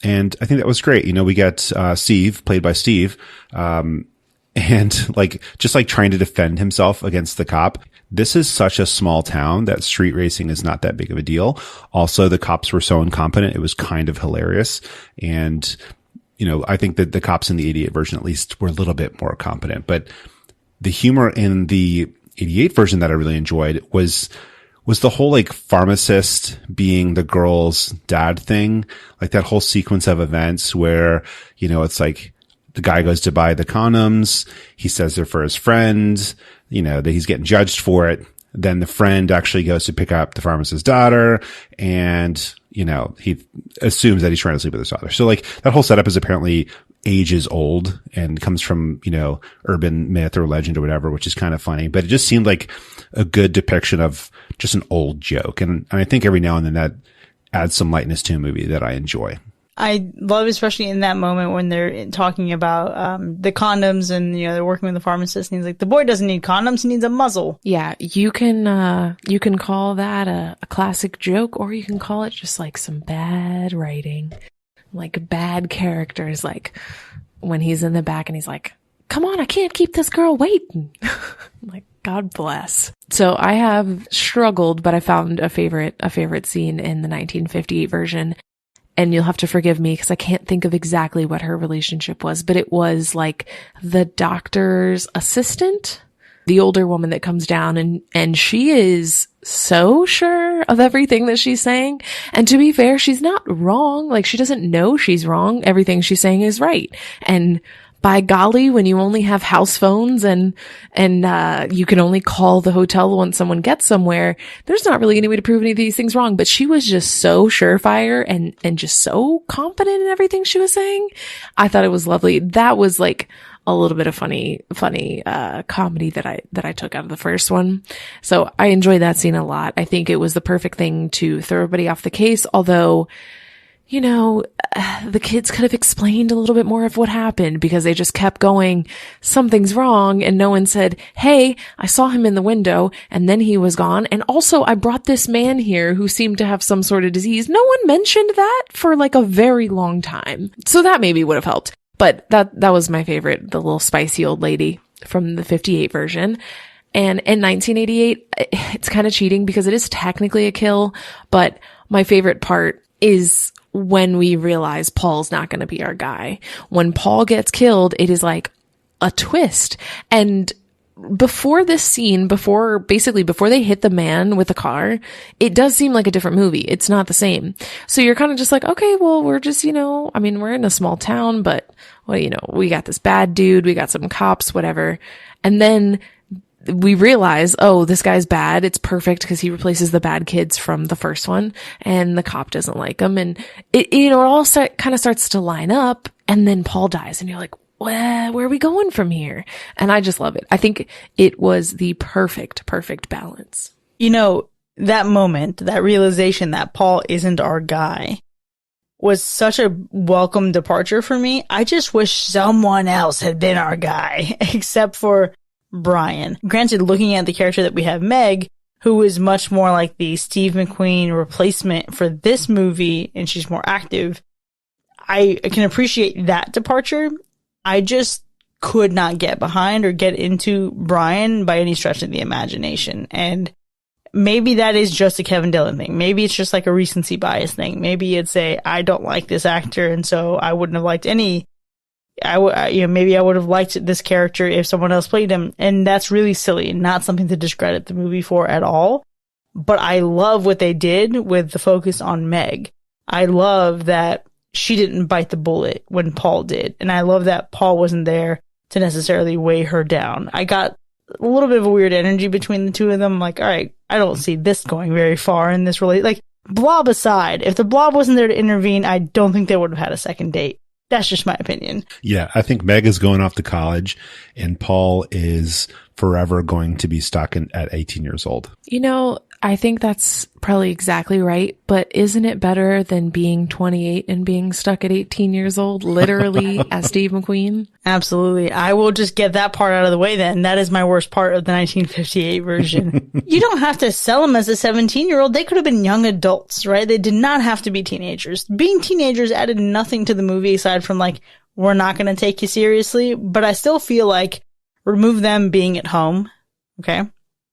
And I think that was great. You know, we get, Steve, played by Steve, and like, just like trying to defend himself against the cop. This is such a small town that street racing is not that big of a deal. Also, the cops were so incompetent. It was kind of hilarious. And, you know, I think that the cops in the 88 version, at least, were a little bit more competent, but the humor in the 88 version that I really enjoyed was the whole like pharmacist being the girl's dad thing, like that whole sequence of events where, you know, it's like the guy goes to buy the condoms. He says they're for his friend, you know, that he's getting judged for it. Then the friend actually goes to pick up the pharmacist's daughter, and, you know, he assumes that he's trying to sleep with his daughter. So like that whole setup is apparently ages old and comes from, you know, urban myth or legend or whatever, which is kind of funny, but it just seemed like a good depiction of just an old joke. And I think every now and then that adds some lightness to a movie that I enjoy. I love, especially in that moment when they're talking about the condoms, and, you know, they're working with the pharmacist, and he's like, the boy doesn't need condoms, he needs a muzzle. Yeah, you can call that a classic joke, or you can call it just like some bad writing, like bad characters, like when he's in the back and he's like, come on, I can't keep this girl waiting. Like, God bless. So I have struggled, but I found a favorite scene in the 1958 version. And you'll have to forgive me because I can't think of exactly what her relationship was, but it was like the doctor's assistant, the older woman that comes down, and she is so sure of everything that she's saying. And to be fair, she's not wrong. Like, she doesn't know she's wrong. Everything she's saying is right. And by golly, when you only have house phones and you can only call the hotel once someone gets somewhere, there's not really any way to prove any of these things wrong. But she was just so surefire and just so confident in everything she was saying. I thought it was lovely. That was like a little bit of funny comedy that I took out of the first one. So I enjoyed that scene a lot. I think it was the perfect thing to throw everybody off the case, although, you know, the kids could have explained a little bit more of what happened, because they just kept going, something's wrong, and no one said, hey, I saw him in the window and then he was gone, and also I brought this man here who seemed to have some sort of disease. No one mentioned that for like a very long time. So that maybe would have helped. But that was my favorite, the little spicy old lady from the 58 version. And in 1988, it's kind of cheating because it is technically a kill, but my favorite part is when we realize Paul's not going to be our guy. When Paul gets killed, it is like a twist. And before this scene, before they hit the man with the car, it does seem like a different movie. It's not the same. So you're kind of just like, okay, well, we're just, you know, I mean, we're in a small town, but, well, you know, we got this bad dude, we got some cops, whatever. And then we realize, oh, this guy's bad. It's perfect because he replaces the bad kids from the first one, and the cop doesn't like him. And it, you know, it all kind of starts to line up, and then Paul dies, and you're like, well, where are we going from here? And I just love it. I think it was the perfect balance. You know, that moment, that realization that Paul isn't our guy, was such a welcome departure for me. I just wish someone else had been our guy, except for Brian. Granted, looking at the character that we have, Meg, who is much more like the Steve McQueen replacement for this movie, and she's more active, I can appreciate that departure. I just could not get behind or get into Brian by any stretch of the imagination. And maybe that is just a Kevin Dillon thing. Maybe it's just like a recency bias thing. Maybe it's I don't like this actor, and so I wouldn't have liked maybe I would have liked this character if someone else played him. And that's really silly and not something to discredit the movie for at all. But I love what they did with the focus on Meg. I love that she didn't bite the bullet when Paul did. And I love that Paul wasn't there to necessarily weigh her down. I got a little bit of a weird energy between the two of them. Like, all right, I don't see this going very far in this relationship. Like, Blob aside, if the Blob wasn't there to intervene, I don't think they would have had a second date. That's just my opinion. Yeah, I think Meg is going off to college and Paul is forever going to be stuck at 18 years old. I think that's probably exactly right. But isn't it better than being 28 and being stuck at 18 years old, literally, as Steve McQueen? Absolutely. I will just get that part out of the way then. That is my worst part of the 1958 version. You don't have to sell them as a 17-year-old. They could have been young adults, right? They did not have to be teenagers. Being teenagers added nothing to the movie aside from we're not going to take you seriously. But I still feel like remove them being at home. Okay.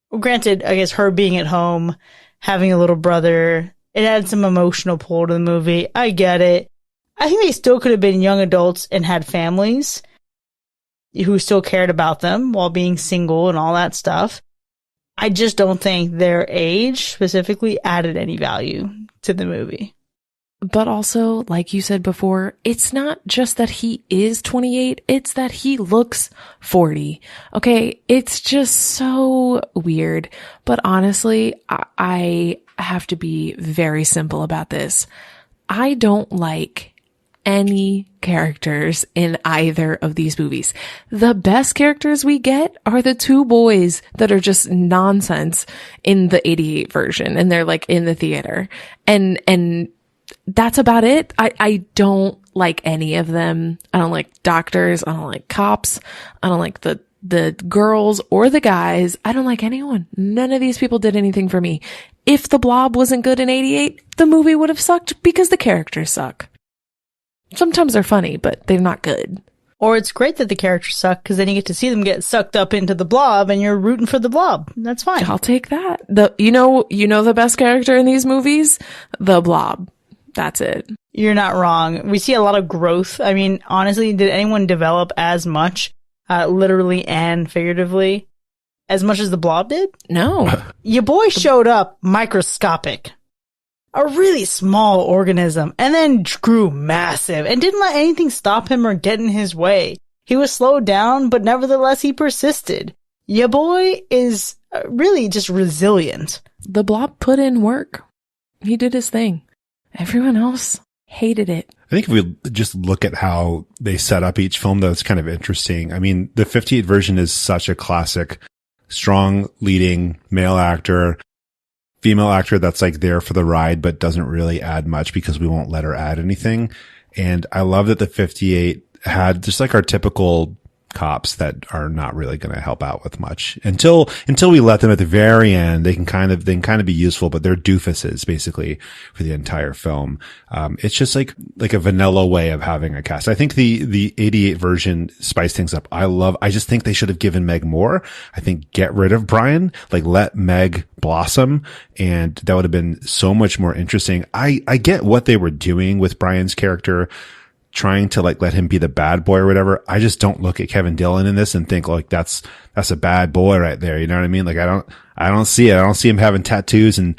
Well, granted, I guess her being at home, having a little brother, it had some emotional pull to the movie. I get it. I think they still could have been young adults and had families who still cared about them while being single and all that stuff. I just don't think their age specifically added any value to the movie. But also, like you said before, it's not just that he is 28, it's that he looks 40. Okay, it's just so weird. But honestly, I have to be very simple about this. I don't like any characters in either of these movies. The best characters we get are the two boys that are just nonsense in the 88 version, and they're in the theater. And that's about it. I don't like any of them. I don't like doctors. I don't like cops. I don't like the girls or the guys. I don't like anyone. None of these people did anything for me. If the Blob wasn't good in 88, the movie would have sucked because the characters suck. Sometimes they're funny, but they're not good. Or it's great that the characters suck because then you get to see them get sucked up into the Blob and you're rooting for the Blob. That's fine. I'll take that. You know the best character in these movies? The Blob. That's it. You're not wrong. We see a lot of growth. I mean, honestly, did anyone develop as much, literally and figuratively, as much as the Blob did? No. Your boy showed up microscopic. A really small organism, and then grew massive, and didn't let anything stop him or get in his way. He was slowed down, but nevertheless he persisted. Your boy is really just resilient. The Blob put in work. He did his thing. Everyone else hated it. I think if we just look at how they set up each film, though, it's kind of interesting. I mean, the 58 version is such a classic, strong leading male actor, female actor that's there for the ride, but doesn't really add much because we won't let her add anything. And I love that the 58 had just our typical cops that are not really going to help out with much until we let them at the very end. They can kind of be useful, but they're doofuses basically for the entire film. It's just like a vanilla way of having a cast. I think the 88 version spiced things up. I just think they should have given Meg more. I think get rid of Brian, let Meg blossom, and that would have been so much more interesting. I get what they were doing with Brian's character, trying to let him be the bad boy or whatever. I just don't look at Kevin Dillon in this and think that's a bad boy right there. You know what I mean? I don't see it. I don't see him having tattoos and,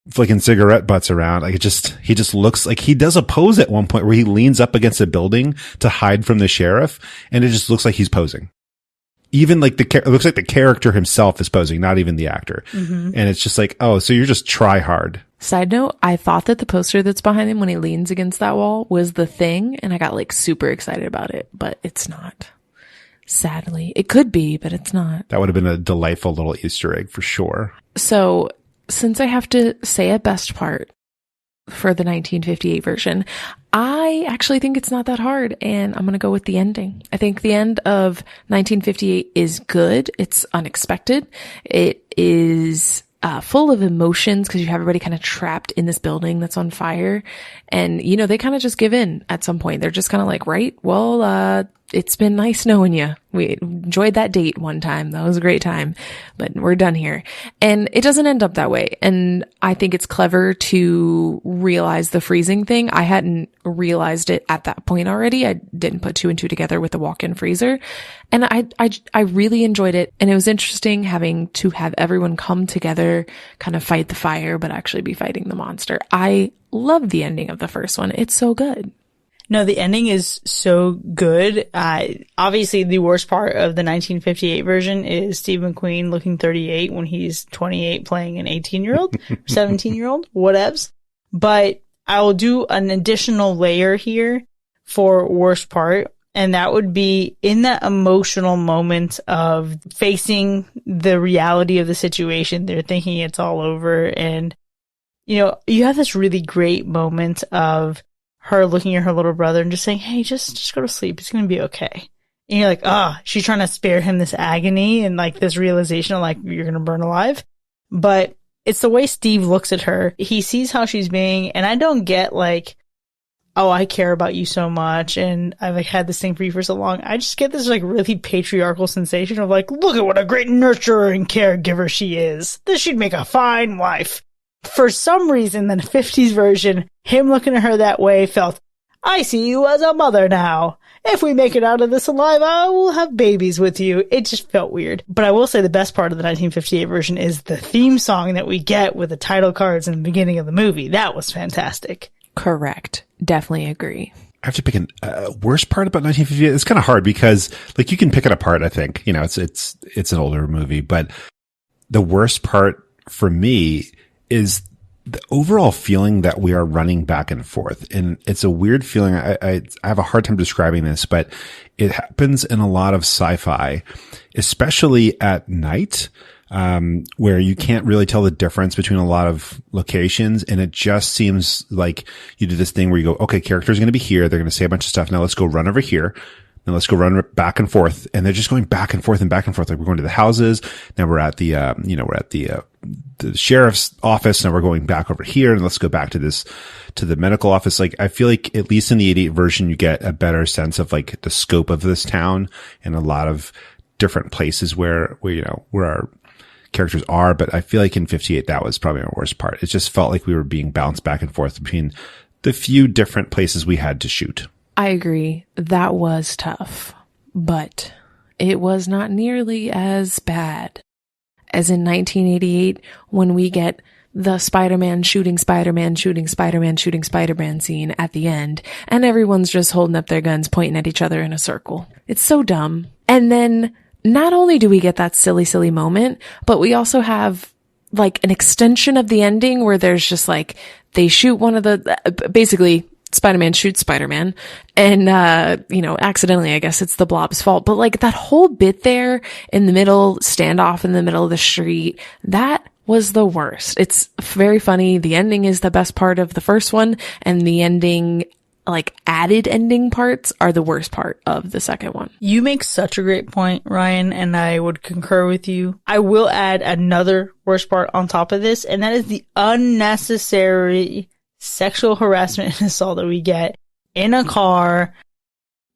flicking cigarette butts around. He just looks like he does a pose at one point where he leans up against a building to hide from the sheriff. And it just looks like he's posing. Even it looks like the character himself is posing, not even the actor. Mm-hmm. And it's just so you're just try hard. Side note, I thought that the poster that's behind him when he leans against that wall was The Thing, and I got super excited about it, but it's not. Sadly. It could be, but it's not. That would have been a delightful little Easter egg for sure. So, since I have to say a best part, for the 1958 version. I actually think it's not that hard, and I'm going to go with the ending. I think the end of 1958 is good. It's unexpected. It is full of emotions because you have everybody kind of trapped in this building that's on fire. And, you know, they kind of just give in at some point. They're just kind of like, right, well, it's been nice knowing you. We enjoyed that date one time. That was a great time, but we're done here. And it doesn't end up that way. And I think it's clever to realize the freezing thing. I hadn't realized it at that point already. I didn't put two and two together with the walk-in freezer. And I really enjoyed it. And it was interesting having to have everyone come together, kind of fight the fire, but actually be fighting the monster. I love the ending of the first one. It's so good. No, the ending is so good. Obviously, the worst part of the 1958 version is Steve McQueen looking 38 when he's 28 playing an 18-year-old, 17-year-old, whatevs. But I will do an additional layer here for worst part, and that would be in that emotional moment of facing the reality of the situation. They're thinking it's all over, and, you know, you have this really great moment of her looking at her little brother and just saying, hey, just go to sleep. It's going to be okay. And you're like, she's trying to spare him this agony and like this realization of like, you're going to burn alive. But it's the way Steve looks at her. He sees how she's being, and I don't get like, oh, I care about you so much and I've like had this thing for you for so long. I just get this like really patriarchal sensation of like, look at what a great nurturer and caregiver she is. This should make a fine wife. For some reason, the 50s version, him looking at her that way felt, I see you as a mother now. If we make it out of this alive, I will have babies with you. It just felt weird. But I will say the best part of the 1958 version is the theme song that we get with the title cards in the beginning of the movie. That was fantastic. Correct. Definitely agree. I have to pick a worst part about 1958. It's kind of hard because like you can pick it apart. I think, you know, it's an older movie, but the worst part for me is the overall feeling that we are running back and forth. And it's a weird feeling. I have a hard time describing this, but it happens in a lot of sci-fi, especially at night, where you can't really tell the difference between a lot of locations. And it just seems like you do this thing where you go, okay, characters are going to be here. They're going to say a bunch of stuff. Now let's go run over here. Now let's go run back and forth. And they're just going back and forth and back and forth. Like we're going to the houses. Now we're at the, we're at the sheriff's office. Now we're going back over here and let's go back to the medical office. Like I feel like at least in the 88 version, you get a better sense of like the scope of this town and a lot of different places where our characters are. But I feel like in 58, that was probably our worst part. It just felt like we were being bounced back and forth between the few different places we had to shoot. I agree. That was tough, but it was not nearly as bad as in 1988 when we get the Spider-Man shooting Spider-Man shooting Spider-Man shooting Spider-Man scene at the end, and everyone's just holding up their guns pointing at each other in a circle. It's so dumb. And then not only do we get that silly, silly moment, but we also have like an extension of the ending where there's just like, they shoot one of the, basically, Spider-Man shoots Spider-Man and, accidentally, I guess it's the Blob's fault. But like that whole bit there in the middle, standoff in the middle of the street, that was the worst. It's very funny. The ending is the best part of the first one, and the ending, like added ending parts, are the worst part of the second one. You make such a great point, Ryan, and I would concur with you. I will add another worst part on top of this, and that is the unnecessary sexual harassment and assault that we get in a car.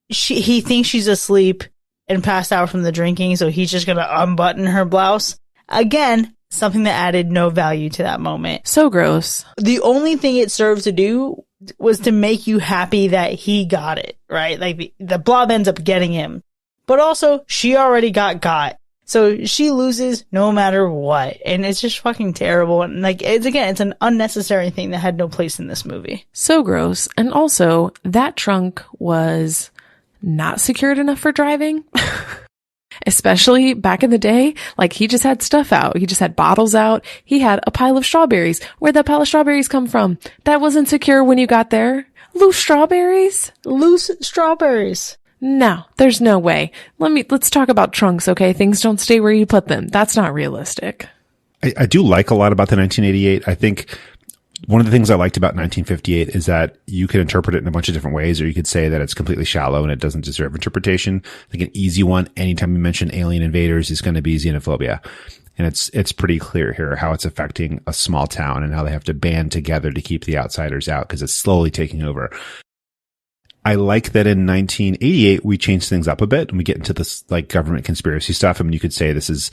He thinks she's asleep and passed out from the drinking, so he's just gonna unbutton her blouse. Again, something that added no value to that moment. So gross. The only thing it served to do was to make you happy that he got it, right? Like the Blob ends up getting him, but also she already got. So she loses no matter what. And it's just fucking terrible. And like, it's an unnecessary thing that had no place in this movie. So gross. And also that trunk was not secured enough for driving. Especially back in the day, like he just had stuff out. He just had bottles out. He had a pile of strawberries. Where'd that pile of strawberries come from? That wasn't secure when you got there. Loose strawberries? No, there's no way. Let's talk about trunks, okay? Things don't stay where you put them. That's not realistic. I do like a lot about the 1988. I think One of the things I liked about 1958 is that you could interpret it in a bunch of different ways, or you could say that it's completely shallow and it doesn't deserve interpretation. I think an easy one, anytime you mention alien invaders, is going to be xenophobia. And it's pretty clear here how it's affecting a small town and how they have to band together to keep the outsiders out because it's slowly taking over. I like that in 1988, we changed things up a bit and we get into this like government conspiracy stuff. I mean, you could say this is,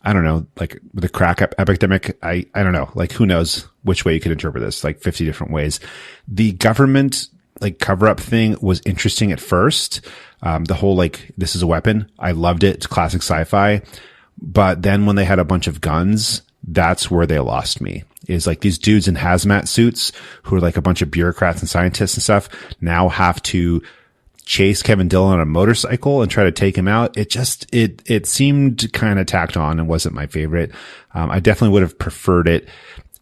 I don't know, like the crack epidemic. I don't know, like who knows which way you could interpret this, like 50 different ways. The government like cover up thing was interesting at first. The whole like, this is a weapon. I loved it. It's classic sci-fi. But then when they had a bunch of guns, that's where they lost me. Is like these dudes in hazmat suits who are like a bunch of bureaucrats and scientists and stuff now have to chase Kevin Dillon on a motorcycle and try to take him out. It seemed kind of tacked on and wasn't my favorite. I definitely would have preferred it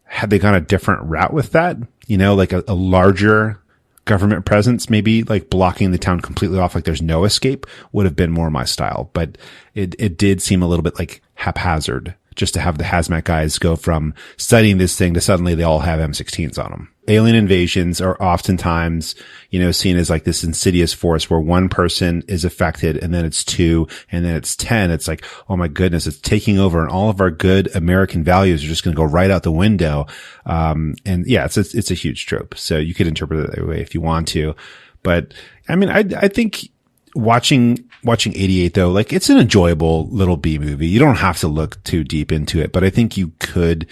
had they gone a different route with that, you know, like a larger government presence, maybe like blocking the town completely off, like there's no escape, would have been more my style. But it did seem a little bit like haphazard just to have the hazmat guys go from studying this thing to suddenly they all have M16s on them. Alien invasions are oftentimes, you know, seen as like this insidious force where one person is affected and then it's 2 and then it's 10. It's like, oh my goodness, it's taking over and all of our good American values are just going to go right out the window. And yeah, it's a huge trope. So you could interpret it that way if you want to. But I mean, I think watching 88 though, like it's an enjoyable little B movie. You don't have to look too deep into it, but I think you could,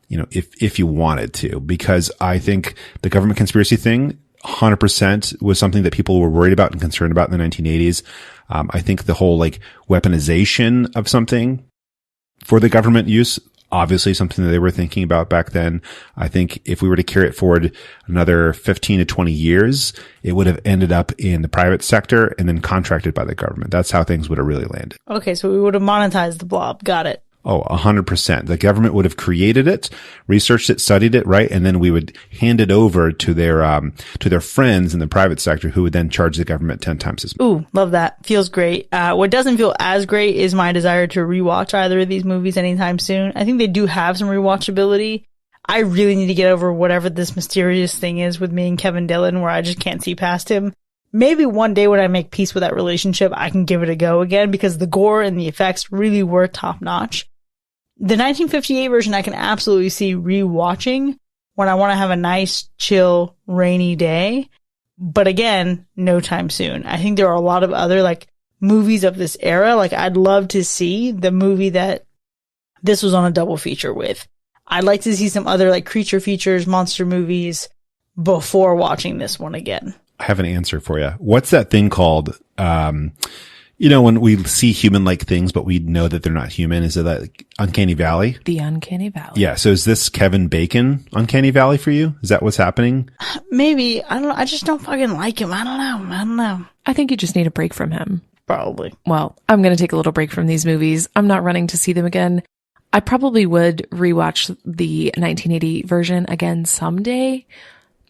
you know, if you wanted to, because I think the government conspiracy thing 100% was something that people were worried about and concerned about in the 1980s. I think the whole like weaponization of something for the government use, obviously something that they were thinking about back then. I think if we were to carry it forward another 15 to 20 years, it would have ended up in the private sector and then contracted by the government. That's how things would have really landed. Okay, so we would have monetized the Blob. Got it. Oh, 100%. The government would have created it, researched it, studied it, right? And then we would hand it over to their friends in the private sector who would then charge the government 10 times as much. Ooh, love that. Feels great. What doesn't feel as great is my desire to rewatch either of these movies anytime soon. I think they do have some rewatchability. I really need to get over whatever this mysterious thing is with me and Kevin Dillon where I just can't see past him. Maybe one day when I make peace with that relationship, I can give it a go again because the gore and the effects really were top notch. The 1958 version I can absolutely see rewatching when I want to have a nice, chill, rainy day. But again, no time soon. I think there are a lot of other like movies of this era. Like I'd love to see the movie that this was on a double feature with. I'd like to see some other like creature features, monster movies before watching this one again. I have an answer for you. What's that thing called? You know, when we see human-like things, but we know that they're not human, is it like Uncanny Valley? The Uncanny Valley. Yeah. So is this Kevin Bacon Uncanny Valley for you? Is that what's happening? Maybe. I don't know. I just don't fucking like him. I don't know. I think you just need a break from him. Probably. Well, I'm going to take a little break from these movies. I'm not running to see them again. I probably would rewatch the 1980 version again someday,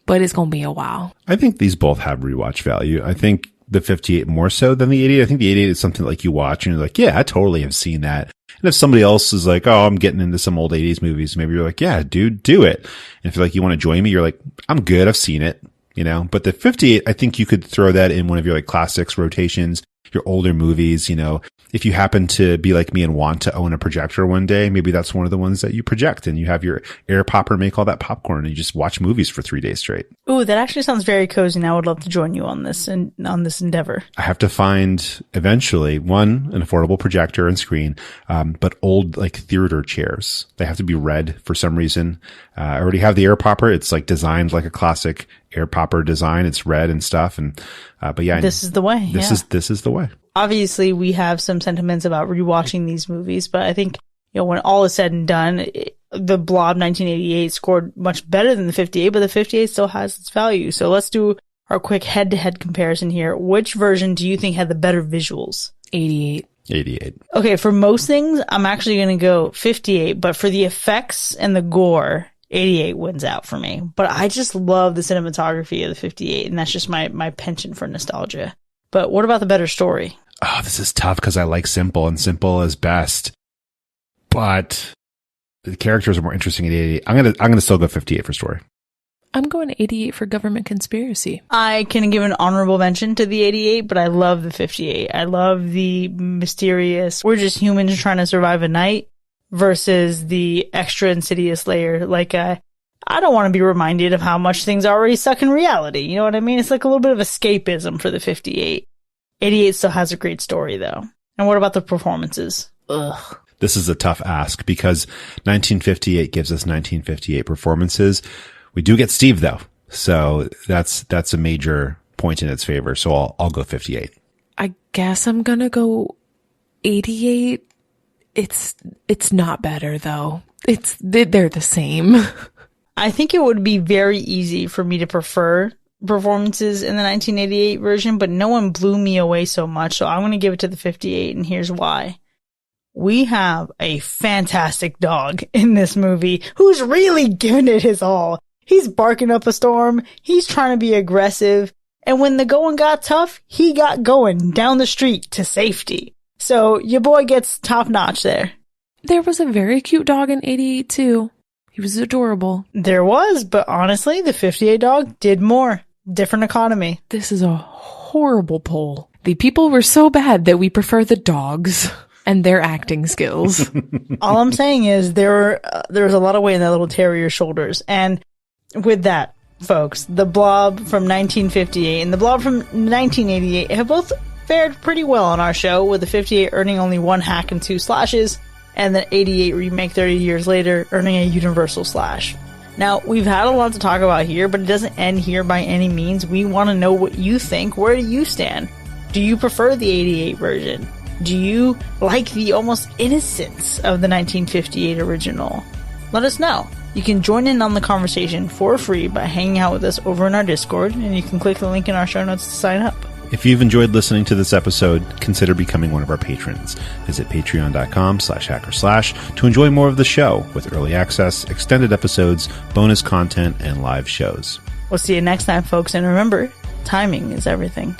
but it's going to be a while. I think these both have rewatch value. I think the 58 more so than the 88. I think the 88 is something like you watch and you're like, yeah, I totally have seen that. And if somebody else is like, oh, I'm getting into some old 80s movies, maybe you're like, yeah, dude, do it. And if you're like, you want to join me, you're like, I'm good. I've seen it, you know, but the 58, I think you could throw that in one of your like classics rotations, your older movies, you know. If you happen to be like me and want to own a projector one day, maybe that's one of the ones that you project and you have your air popper make all that popcorn and you just watch movies for 3 days straight. Ooh, that actually sounds very cozy and I would love to join you on this and on this endeavor. I have to find eventually an affordable projector and screen, but old like theater chairs. They have to be red for some reason. I already have the air popper. It's like designed like a classic air popper design. It's red and stuff. And, but yeah, this is the way. This is the way. Obviously, we have some sentiments about rewatching these movies, but I think, you know, when all is said and done, the Blob 1988 scored much better than the 58, but the 58 still has its value. So let's do our quick head-to-head comparison here. Which version do you think had the better visuals? 88. 88. Okay, for most things, I'm actually going to go 58, but for the effects and the gore, 88 wins out for me. But I just love the cinematography of the 58, and that's just my penchant for nostalgia. But what about the better story? Oh, this is tough because I like simple and simple is best. But The characters are more interesting at 88. I'm gonna still go 58 for story. I'm going 88 for government conspiracy. I can give an honorable mention to the 88, but I love the 58. I love the mysterious, we're just humans trying to survive a night versus the extra insidious layer. Like, I don't want to be reminded of how much things already suck in reality. You know what I mean? It's like a little bit of escapism for the 58. 88 still has a great story, though. And what about the performances? Ugh. This is a tough ask because 1958 gives us 1958 performances. We do get Steve though. So that's a major point in its favor. So I'll go 58. I guess I'm going to go 88. It's not better though. They're the same. I think it would be very easy for me to prefer performances in the 1988 version, but no one blew me away so much. So I'm going to give it to the 58, and here's why. We have a fantastic dog in this movie who's really giving it his all. He's barking up a storm. He's trying to be aggressive. And when the going got tough, he got going down the street to safety. So your boy gets top notch there. There was a very cute dog in 88 too. He was adorable. There was, but honestly, the 58 dog did more. Different economy. This is a horrible poll. The people were so bad that we prefer the dogs and their acting skills. All I'm saying is there's a lot of weight in that little terrier's shoulders. And with that, folks, the Blob from 1958 and the Blob from 1988 have both fared pretty well on our show, with the 58 earning only 1 hack and 2 slashes, and the 88 remake 30 years later earning a universal slash. Now, we've had a lot to talk about here, but it doesn't end here by any means. We want to know what you think. Where do you stand? Do you prefer the 88 version? Do you like the almost innocence of the 1958 original? Let us know. You can join in on the conversation for free by hanging out with us over in our Discord, and you can click the link in our show notes to sign up. If you've enjoyed listening to this episode, consider becoming one of our patrons. Visit patreon.com/hacker/ to enjoy more of the show with early access, extended episodes, bonus content, and live shows. We'll see you next time, folks, and remember, timing is everything.